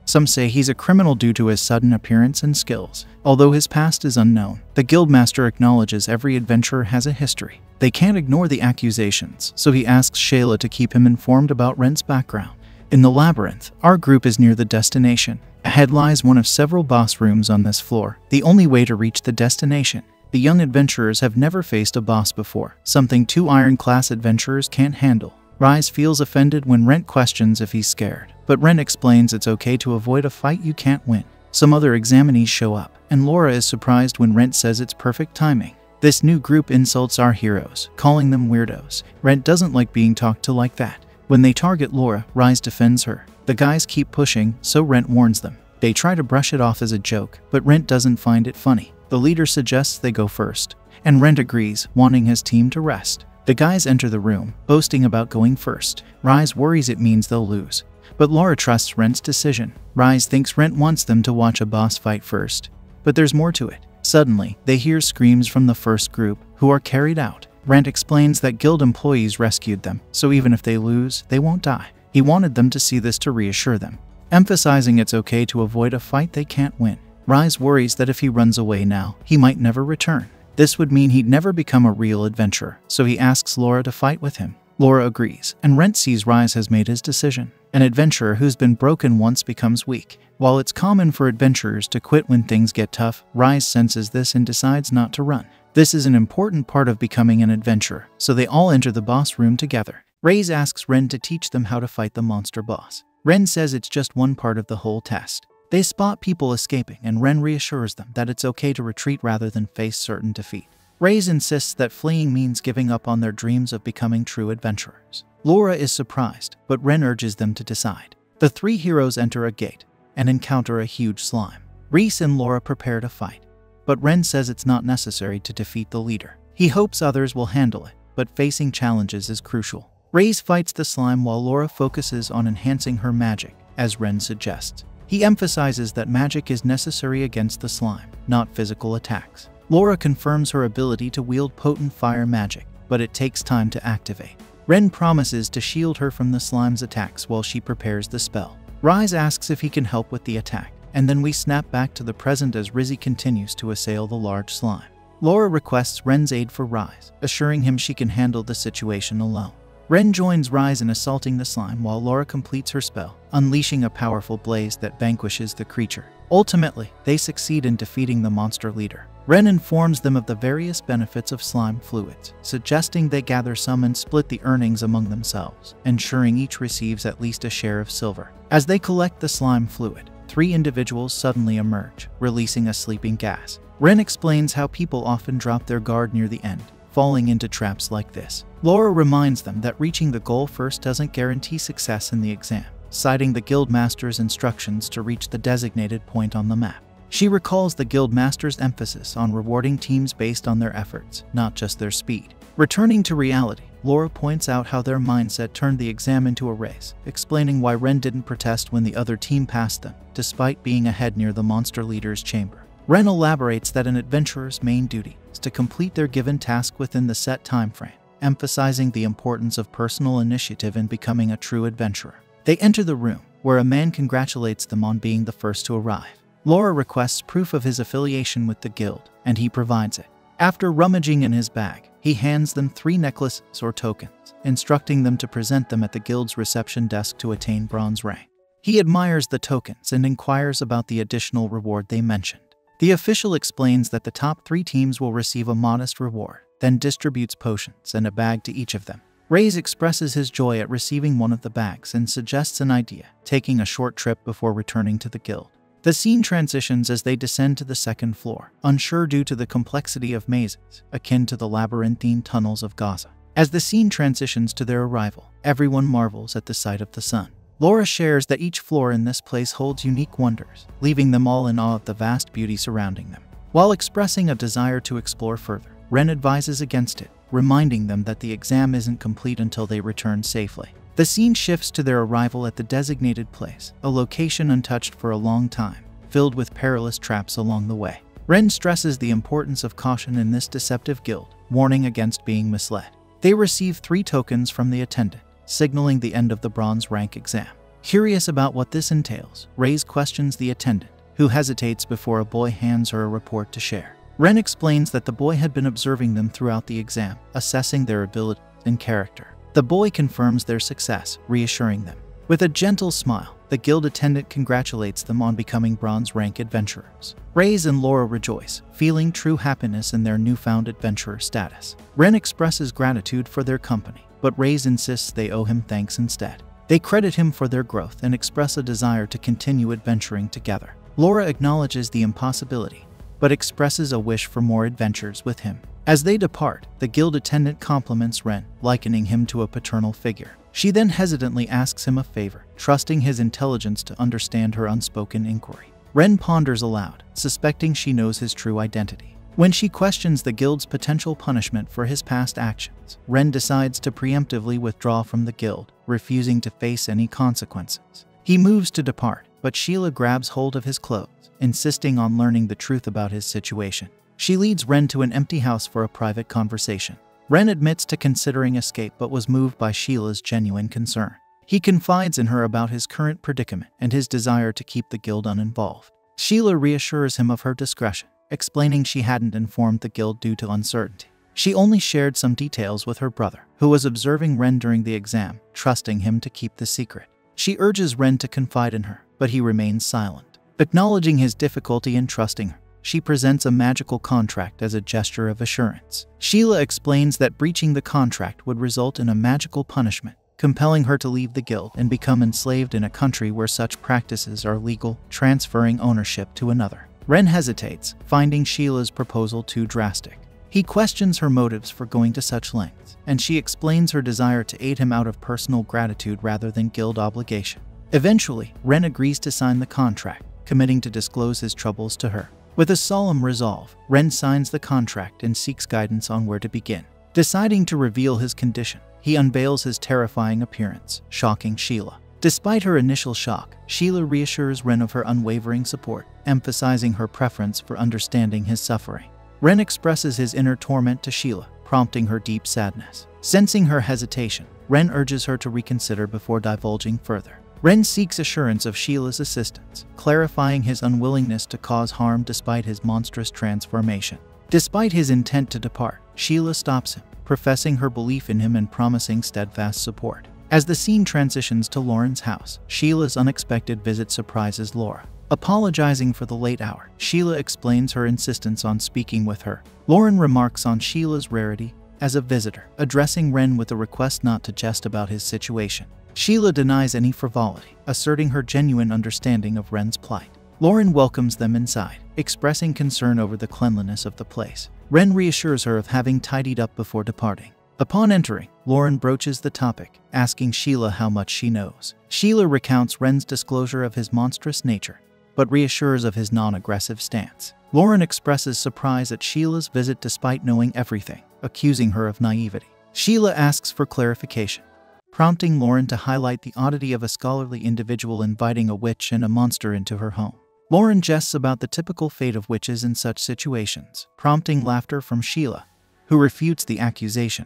Some say he's a criminal due to his sudden appearance and skills. Although his past is unknown, the guildmaster acknowledges every adventurer has a history. They can't ignore the accusations, so he asks Shayla to keep him informed about Rentt's background. In the labyrinth, our group is near the destination. Ahead lies one of several boss rooms on this floor, the only way to reach the destination. The young adventurers have never faced a boss before, something 2 iron-class adventurers can't handle. Rise feels offended when Rentt questions if he's scared, but Rentt explains it's okay to avoid a fight you can't win. Some other examinees show up, and Laura is surprised when Rentt says it's perfect timing. This new group insults our heroes, calling them weirdos. Rentt doesn't like being talked to like that. When they target Laura, Rise defends her. The guys keep pushing, so Rentt warns them. They try to brush it off as a joke, but Rentt doesn't find it funny. The leader suggests they go first, and Rentt agrees, wanting his team to rest. The guys enter the room, boasting about going first. Rise worries it means they'll lose, but Laura trusts Rentt's decision. Rise thinks Rentt wants them to watch a boss fight first, but there's more to it. Suddenly, they hear screams from the first group, who are carried out. Rentt explains that guild employees rescued them, so even if they lose, they won't die. He wanted them to see this to reassure them, emphasizing it's okay to avoid a fight they can't win. Rise worries that if he runs away now, he might never return. This would mean he'd never become a real adventurer, so he asks Laura to fight with him. Laura agrees, and Rentt sees Rise has made his decision. An adventurer who's been broken once becomes weak. While it's common for adventurers to quit when things get tough, Rise senses this and decides not to run. This is an important part of becoming an adventurer, so they all enter the boss room together. Rise asks Rentt to teach them how to fight the monster boss. Rentt says it's just one part of the whole test. They spot people escaping, and Rentt reassures them that it's okay to retreat rather than face certain defeat. Rise insists that fleeing means giving up on their dreams of becoming true adventurers. Laura is surprised, but Rentt urges them to decide. The three heroes enter a gate and encounter a huge slime. Rise and Laura prepare to fight, but Rentt says it's not necessary to defeat the leader. He hopes others will handle it, but facing challenges is crucial. Rise fights the slime while Laura focuses on enhancing her magic, as Rentt suggests. He emphasizes that magic is necessary against the slime, not physical attacks. Laura confirms her ability to wield potent fire magic, but it takes time to activate. Rentt promises to shield her from the slime's attacks while she prepares the spell. Rise asks if he can help with the attack, and then we snap back to the present as Rizzy continues to assail the large slime. Laura requests Ren's aid for Rise, assuring him she can handle the situation alone. Rentt joins Rise in assaulting the slime while Laura completes her spell, unleashing a powerful blaze that vanquishes the creature. Ultimately, they succeed in defeating the monster leader. Rentt informs them of the various benefits of slime fluids, suggesting they gather some and split the earnings among themselves, ensuring each receives at least a share of silver. As they collect the slime fluid, three individuals suddenly emerge, releasing a sleeping gas. Rentt explains how people often drop their guard near the end, falling into traps like this. Laura reminds them that reaching the goal first doesn't guarantee success in the exam, citing the Guildmaster's instructions to reach the designated point on the map. She recalls the Guildmaster's emphasis on rewarding teams based on their efforts, not just their speed. Returning to reality, Laura points out how their mindset turned the exam into a race, explaining why Rentt didn't protest when the other team passed them, despite being ahead near the monster leader's chamber. Rentt elaborates that an adventurer's main duty is to complete their given task within the set time frame, emphasizing the importance of personal initiative in becoming a true adventurer. They enter the room, where a man congratulates them on being the first to arrive. Laura requests proof of his affiliation with the guild, and he provides it. After rummaging in his bag, he hands them 3 necklaces or tokens, instructing them to present them at the guild's reception desk to attain bronze rank. He admires the tokens and inquires about the additional reward they mentioned. The official explains that the top 3 teams will receive a modest reward, then distributes potions and a bag to each of them. Rise expresses his joy at receiving one of the bags and suggests an idea, taking a short trip before returning to the guild. The scene transitions as they descend to the 2nd floor, unsure due to the complexity of mazes, akin to the labyrinthine tunnels of Gaza. As the scene transitions to their arrival, everyone marvels at the sight of the sun. Laura shares that each floor in this place holds unique wonders, leaving them all in awe of the vast beauty surrounding them. While expressing a desire to explore further, Rentt advises against it, reminding them that the exam isn't complete until they return safely. The scene shifts to their arrival at the designated place, a location untouched for a long time, filled with perilous traps along the way. Rentt stresses the importance of caution in this deceptive guild, warning against being misled. They receive 3 tokens from the attendant, signaling the end of the bronze rank exam. Curious about what this entails, Rise questions the attendant, who hesitates before a boy hands her a report to share. Rentt explains that the boy had been observing them throughout the exam, assessing their abilities and character. The boy confirms their success, reassuring them. With a gentle smile, the guild attendant congratulates them on becoming bronze rank adventurers. Rise and Laura rejoice, feeling true happiness in their newfound adventurer status. Rentt expresses gratitude for their company, but Rise insists they owe him thanks instead. They credit him for their growth and express a desire to continue adventuring together. Laura acknowledges the impossibility, but expresses a wish for more adventures with him. As they depart, the guild attendant compliments Rentt, likening him to a paternal figure. She then hesitantly asks him a favor, trusting his intelligence to understand her unspoken inquiry. Ren ponders aloud, suspecting she knows his true identity. When she questions the guild's potential punishment for his past actions, Ren decides to preemptively withdraw from the guild, refusing to face any consequences. He moves to depart, but Sheila grabs hold of his clothes, insisting on learning the truth about his situation. She leads Ren to an empty house for a private conversation. Ren admits to considering escape but was moved by Sheila's genuine concern. He confides in her about his current predicament and his desire to keep the guild uninvolved. Sheila reassures him of her discretion, explaining she hadn't informed the guild due to uncertainty. She only shared some details with her brother, who was observing Ren during the exam, trusting him to keep the secret. She urges Ren to confide in her, but he remains silent. Acknowledging his difficulty in trusting her, she presents a magical contract as a gesture of assurance. Sheila explains that breaching the contract would result in a magical punishment, compelling her to leave the guild and become enslaved in a country where such practices are legal, transferring ownership to another. Ren hesitates, finding Sheila's proposal too drastic. He questions her motives for going to such lengths, and she explains her desire to aid him out of personal gratitude rather than guild obligation. Eventually, Ren agrees to sign the contract, committing to disclose his troubles to her. With a solemn resolve, Ren signs the contract and seeks guidance on where to begin. Deciding to reveal his condition, he unveils his terrifying appearance, shocking Sheila. Despite her initial shock, Sheila reassures Ren of her unwavering support, emphasizing her preference for understanding his suffering. Ren expresses his inner torment to Sheila, prompting her deep sadness. Sensing her hesitation, Ren urges her to reconsider before divulging further. Ren seeks assurance of Sheila's assistance, clarifying his unwillingness to cause harm despite his monstrous transformation. Despite his intent to depart, Sheila stops him, professing her belief in him and promising steadfast support. As the scene transitions to Lauren's house, Sheila's unexpected visit surprises Laura. Apologizing for the late hour, Sheila explains her insistence on speaking with her. Lauren remarks on Sheila's rarity as a visitor, addressing Ren with a request not to jest about his situation. Sheila denies any frivolity, asserting her genuine understanding of Ren's plight. Lauren welcomes them inside, expressing concern over the cleanliness of the place. Ren reassures her of having tidied up before departing. Upon entering, Lauren broaches the topic, asking Sheila how much she knows. Sheila recounts Ren's disclosure of his monstrous nature, but reassures of his non-aggressive stance. Lauren expresses surprise at Sheila's visit despite knowing everything, accusing her of naivety. Sheila asks for clarification, prompting Lauren to highlight the oddity of a scholarly individual inviting a witch and a monster into her home. Lauren jests about the typical fate of witches in such situations, prompting laughter from Sheila, who refutes the accusation,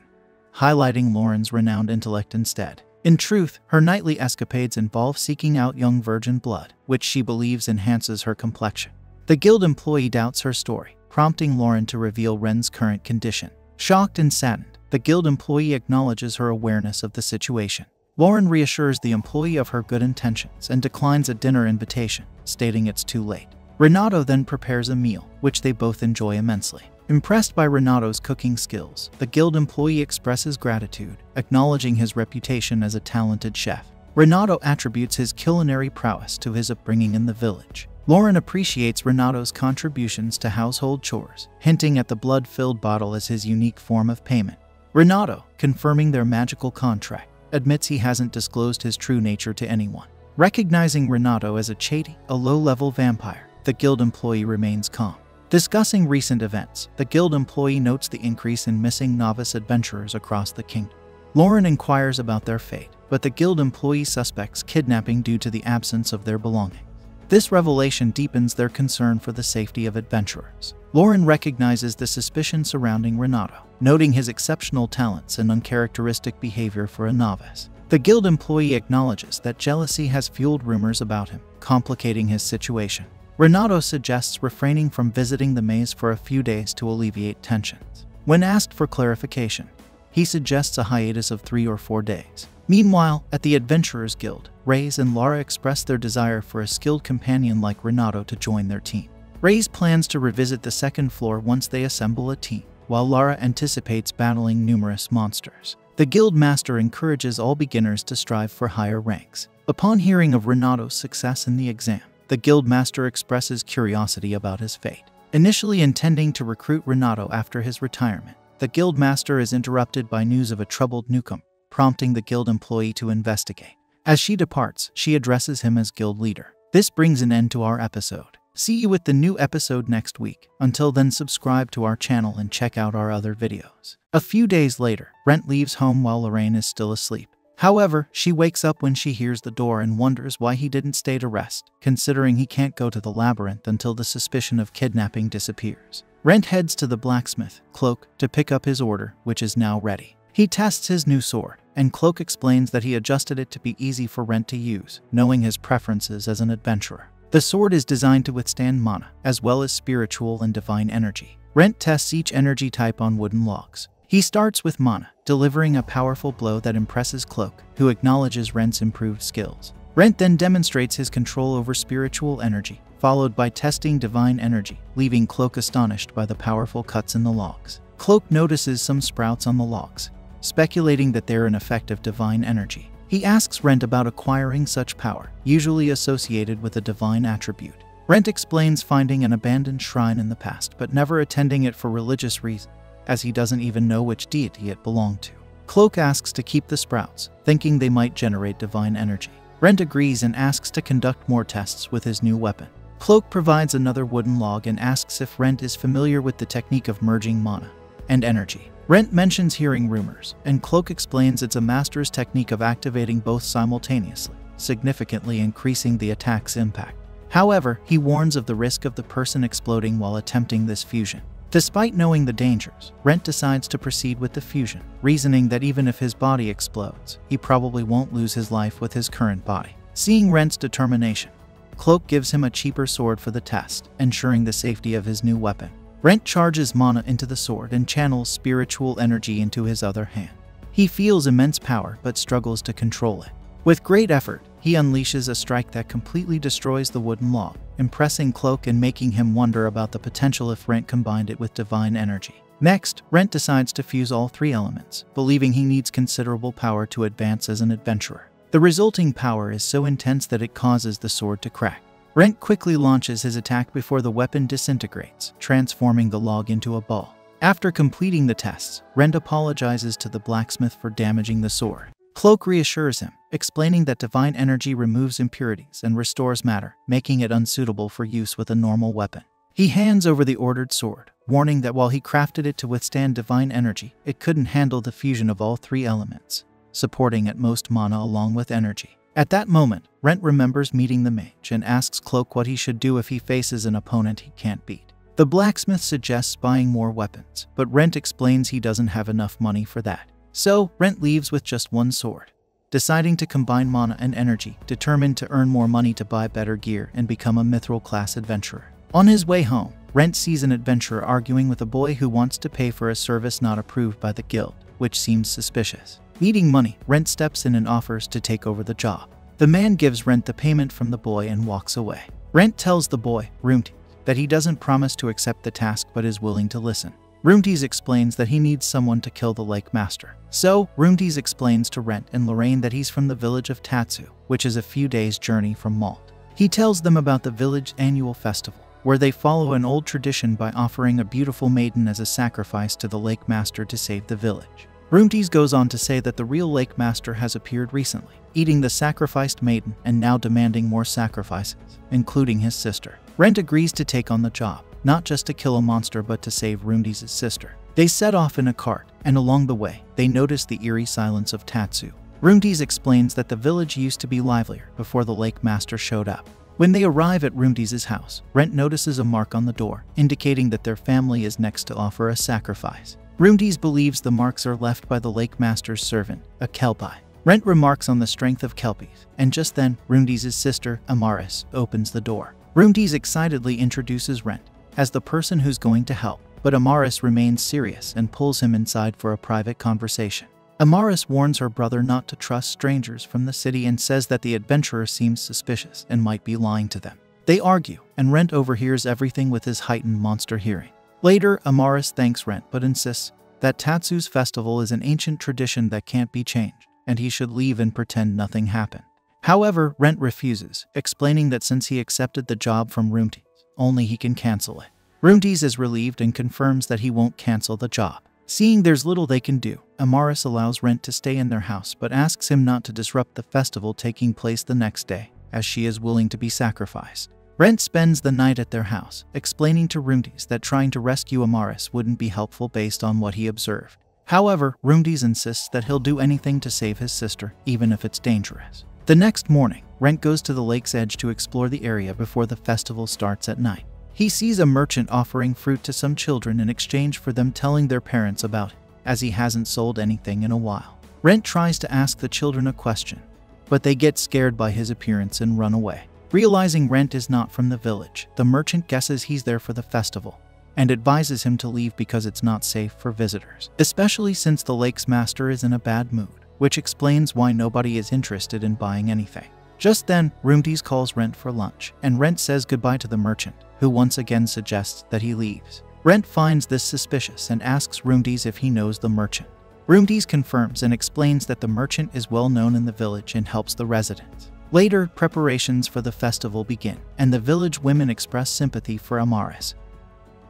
highlighting Lauren's renowned intellect instead. In truth, her nightly escapades involve seeking out young virgin blood, which she believes enhances her complexion. The guild employee doubts her story, prompting Lauren to reveal Ren's current condition. Shocked and saddened, the guild employee acknowledges her awareness of the situation. Lauren reassures the employee of her good intentions and declines a dinner invitation, stating it's too late. Renato then prepares a meal, which they both enjoy immensely. Impressed by Renato's cooking skills, the guild employee expresses gratitude, acknowledging his reputation as a talented chef. Renato attributes his culinary prowess to his upbringing in the village. Lauren appreciates Renato's contributions to household chores, hinting at the blood-filled bottle as his unique form of payment. Renato, confirming their magical contract, admits he hasn't disclosed his true nature to anyone. Recognizing Renato as a Chati, a low-level vampire, the guild employee remains calm. Discussing recent events, the guild employee notes the increase in missing novice adventurers across the kingdom. Lauren inquires about their fate, but the guild employee suspects kidnapping due to the absence of their belongings. This revelation deepens their concern for the safety of adventurers. Lauren recognizes the suspicion surrounding Renato, noting his exceptional talents and uncharacteristic behavior for a novice. The guild employee acknowledges that jealousy has fueled rumors about him, complicating his situation. Renato suggests refraining from visiting the maze for a few days to alleviate tensions. When asked for clarification, he suggests a hiatus of 3 or 4 days. Meanwhile, at the Adventurers Guild, Reyes and Lara express their desire for a skilled companion like Renato to join their team. Reyes plans to revisit the second floor once they assemble a team, while Lara anticipates battling numerous monsters. The guild master encourages all beginners to strive for higher ranks. Upon hearing of Renato's success in the exam, the guild master expresses curiosity about his fate. Initially intending to recruit Renato after his retirement, the guild master is interrupted by news of a troubled newcomer, prompting the guild employee to investigate. As she departs, she addresses him as guild leader. This brings an end to our episode. See you with the new episode next week. Until then, subscribe to our channel and check out our other videos. A few days later, Rentt leaves home while Lorraine is still asleep. However, she wakes up when she hears the door and wonders why he didn't stay to rest, considering he can't go to the labyrinth until the suspicion of kidnapping disappears. Rentt heads to the blacksmith, Cloak, to pick up his order, which is now ready. He tests his new sword, and Cloak explains that he adjusted it to be easy for Rentt to use, knowing his preferences as an adventurer. The sword is designed to withstand mana, as well as spiritual and divine energy. Rentt tests each energy type on wooden logs. He starts with mana, delivering a powerful blow that impresses Cloak, who acknowledges Rentt's improved skills. Rentt then demonstrates his control over spiritual energy, followed by testing divine energy, leaving Cloak astonished by the powerful cuts in the logs. Cloak notices some sprouts on the logs, speculating that they're an effect of divine energy. He asks Rentt about acquiring such power, usually associated with a divine attribute. Rentt explains finding an abandoned shrine in the past, but never attending it for religious reasons, as he doesn't even know which deity it belonged to. Cloak asks to keep the sprouts, thinking they might generate divine energy. Rentt agrees and asks to conduct more tests with his new weapon. Cloak provides another wooden log and asks if Rentt is familiar with the technique of merging mana and energy. Rentt mentions hearing rumors, and Cloak explains it's a master's technique of activating both simultaneously, significantly increasing the attack's impact. However, he warns of the risk of the person exploding while attempting this fusion. Despite knowing the dangers, Rentt decides to proceed with the fusion, reasoning that even if his body explodes, he probably won't lose his life with his current body. Seeing Rentt's determination, Cloak gives him a cheaper sword for the test, ensuring the safety of his new weapon. Rentt charges mana into the sword and channels spiritual energy into his other hand. He feels immense power but struggles to control it. With great effort, he unleashes a strike that completely destroys the wooden log, impressing Cloak and making him wonder about the potential if Rentt combined it with divine energy. Next, Rentt decides to fuse all three elements, believing he needs considerable power to advance as an adventurer. The resulting power is so intense that it causes the sword to crack. Rentt quickly launches his attack before the weapon disintegrates, transforming the log into a ball. After completing the tests, Rentt apologizes to the blacksmith for damaging the sword. Cloak reassures him, explaining that divine energy removes impurities and restores matter, making it unsuitable for use with a normal weapon. He hands over the ordered sword, warning that while he crafted it to withstand divine energy, it couldn't handle the fusion of all three elements, supporting at most mana along with energy. At that moment, Rentt remembers meeting the mage and asks Cloak what he should do if he faces an opponent he can't beat. The blacksmith suggests buying more weapons, but Rentt explains he doesn't have enough money for that. So, Rentt leaves with just one sword, deciding to combine mana and energy, determined to earn more money to buy better gear and become a mithril-class adventurer. On his way home, Rentt sees an adventurer arguing with a boy who wants to pay for a service not approved by the guild, which seems suspicious. Needing money, Rentt steps in and offers to take over the job. The man gives Rentt the payment from the boy and walks away. Rentt tells the boy, Rentt, that he doesn't promise to accept the task but is willing to listen. Rentt explains that he needs someone to kill the Lake Master. So, Rentt explains to Rentt and Lorraine that he's from the village of Tatsu, which is a few days' journey from Malt. He tells them about the village's annual festival, where they follow an old tradition by offering a beautiful maiden as a sacrifice to the Lake Master to save the village. Rentt goes on to say that the real Lake Master has appeared recently, eating the sacrificed maiden and now demanding more sacrifices, including his sister. Rentt agrees to take on the job, not just to kill a monster but to save Rentt's sister. They set off in a cart, and along the way, they notice the eerie silence of Tatsu. Rentt explains that the village used to be livelier before the Lake Master showed up. When they arrive at Rentt's house, Rentt notices a mark on the door, indicating that their family is next to offer a sacrifice. Rentt believes the marks are left by the Lake Master's servant, a Kelpie. Rentt remarks on the strength of Kelpies, and just then, Rentt's sister, Amaris, opens the door. Rentt excitedly introduces Rentt as the person who's going to help, but Amaris remains serious and pulls him inside for a private conversation. Amaris warns her brother not to trust strangers from the city and says that the adventurer seems suspicious and might be lying to them. They argue, and Rentt overhears everything with his heightened monster hearing. Later, Amaris thanks Rentt but insists that Tatsu's festival is an ancient tradition that can't be changed, and he should leave and pretend nothing happened. However, Rentt refuses, explaining that since he accepted the job from Rentt, only he can cancel it. Rentt is relieved and confirms that he won't cancel the job. Seeing there's little they can do, Amaris allows Rentt to stay in their house but asks him not to disrupt the festival taking place the next day. as she is willing to be sacrificed. Rentt spends the night at their house, explaining to Rentt that trying to rescue Amaris wouldn't be helpful based on what he observed. However, Rentt insists that he'll do anything to save his sister, even if it's dangerous. The next morning, Rentt goes to the lake's edge to explore the area before the festival starts at night. He sees a merchant offering fruit to some children in exchange for them telling their parents about it, as he hasn't sold anything in a while. Rentt tries to ask the children a question, but they get scared by his appearance and run away. Realizing Rentt is not from the village, the merchant guesses he's there for the festival and advises him to leave because it's not safe for visitors, especially since the lake's master is in a bad mood, which explains why nobody is interested in buying anything. Just then, Rentt calls Rentt for lunch, and Rentt says goodbye to the merchant, who once again suggests that he leaves. Rentt finds this suspicious and asks Rentt if he knows the merchant. Rentt confirms and explains that the merchant is well known in the village and helps the residents. Later, preparations for the festival begin, and the village women express sympathy for Amaris,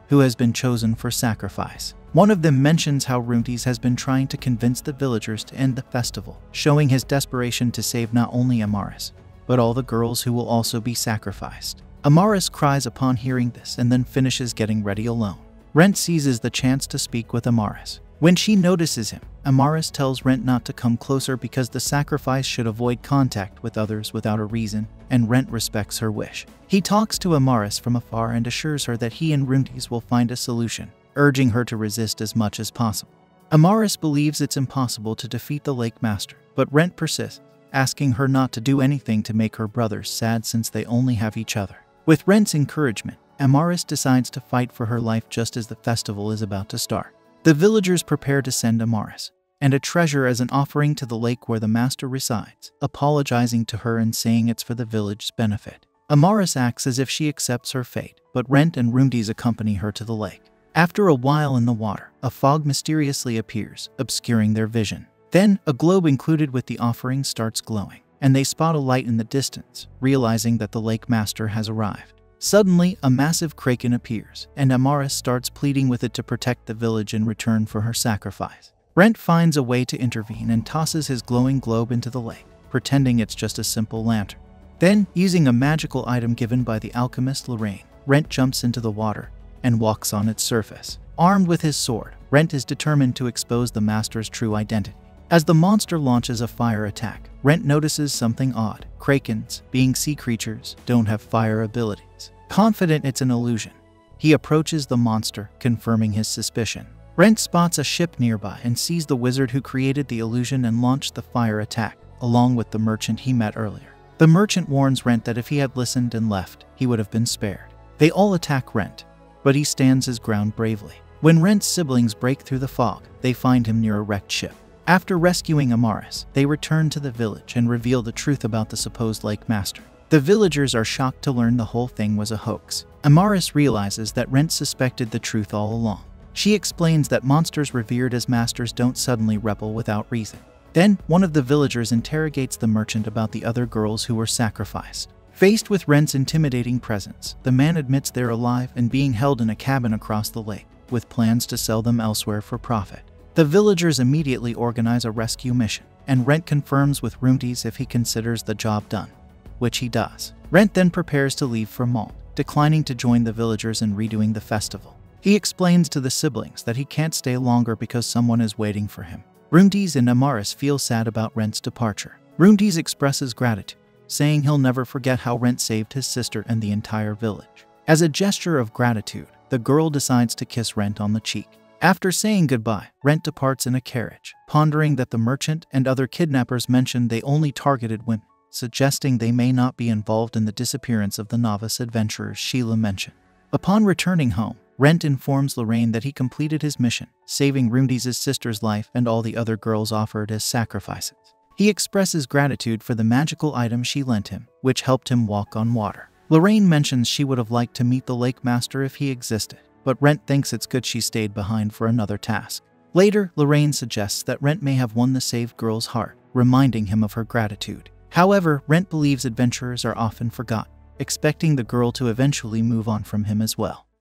who has been chosen for sacrifice. One of them mentions how Rentt has been trying to convince the villagers to end the festival, showing his desperation to save not only Amaris, but all the girls who will also be sacrificed. Amaris cries upon hearing this and then finishes getting ready alone. Rentt seizes the chance to speak with Amaris. When she notices him, Amaris tells Rentt not to come closer because the sacrifice should avoid contact with others without a reason, and Rentt respects her wish. He talks to Amaris from afar and assures her that he and Rentt will find a solution, urging her to resist as much as possible. Amaris believes it's impossible to defeat the Lake Master, but Rentt persists, asking her not to do anything to make her brothers sad since they only have each other. With Rentt's encouragement, Amaris decides to fight for her life just as the festival is about to start. The villagers prepare to send Amaris and a treasure as an offering to the lake where the master resides, apologizing to her and saying it's for the village's benefit. Amaris acts as if she accepts her fate, but Rentt and Rentt accompany her to the lake. After a while in the water, a fog mysteriously appears, obscuring their vision. Then, a globe included with the offering starts glowing, and they spot a light in the distance, realizing that the lake master has arrived. Suddenly, a massive kraken appears, and Amaris starts pleading with it to protect the village in return for her sacrifice. Rentt finds a way to intervene and tosses his glowing globe into the lake, pretending it's just a simple lantern. Then, using a magical item given by the alchemist Lorraine, Rentt jumps into the water and walks on its surface. Armed with his sword, Rentt is determined to expose the master's true identity. As the monster launches a fire attack, Rentt notices something odd. Krakens, being sea creatures, don't have fire abilities. Confident it's an illusion, he approaches the monster, confirming his suspicion. Rentt spots a ship nearby and sees the wizard who created the illusion and launched the fire attack, along with the merchant he met earlier. The merchant warns Rentt that if he had listened and left, he would have been spared. They all attack Rentt, but he stands his ground bravely. When Rentt's siblings break through the fog, they find him near a wrecked ship. After rescuing Amaris, they return to the village and reveal the truth about the supposed Lake Master. The villagers are shocked to learn the whole thing was a hoax. Amaris realizes that Rentt suspected the truth all along. She explains that monsters revered as masters don't suddenly rebel without reason. Then, one of the villagers interrogates the merchant about the other girls who were sacrificed. Faced with Rentt's intimidating presence, the man admits they're alive and being held in a cabin across the lake, with plans to sell them elsewhere for profit. The villagers immediately organize a rescue mission, and Rentt confirms with Rentt if he considers the job done, which he does. Rentt then prepares to leave for Malta, declining to join the villagers in redoing the festival. He explains to the siblings that he can't stay longer because someone is waiting for him. Rentt and Amaris feel sad about Rentt's departure. Rentt expresses gratitude, saying he'll never forget how Rentt saved his sister and the entire village. As a gesture of gratitude, the girl decides to kiss Rentt on the cheek. After saying goodbye, Rentt departs in a carriage, pondering that the merchant and other kidnappers mentioned they only targeted women, suggesting they may not be involved in the disappearance of the novice adventurers Sheila mentioned. Upon returning home, Rentt informs Lorraine that he completed his mission, saving Rentt's sister's life and all the other girls offered as sacrifices. He expresses gratitude for the magical item she lent him, which helped him walk on water. Lorraine mentions she would have liked to meet the Lake Master if he existed, but Rentt thinks it's good she stayed behind for another task. Later, Lorraine suggests that Rentt may have won the saved girl's heart, reminding him of her gratitude. However, Rentt believes adventurers are often forgotten, expecting the girl to eventually move on from him as well.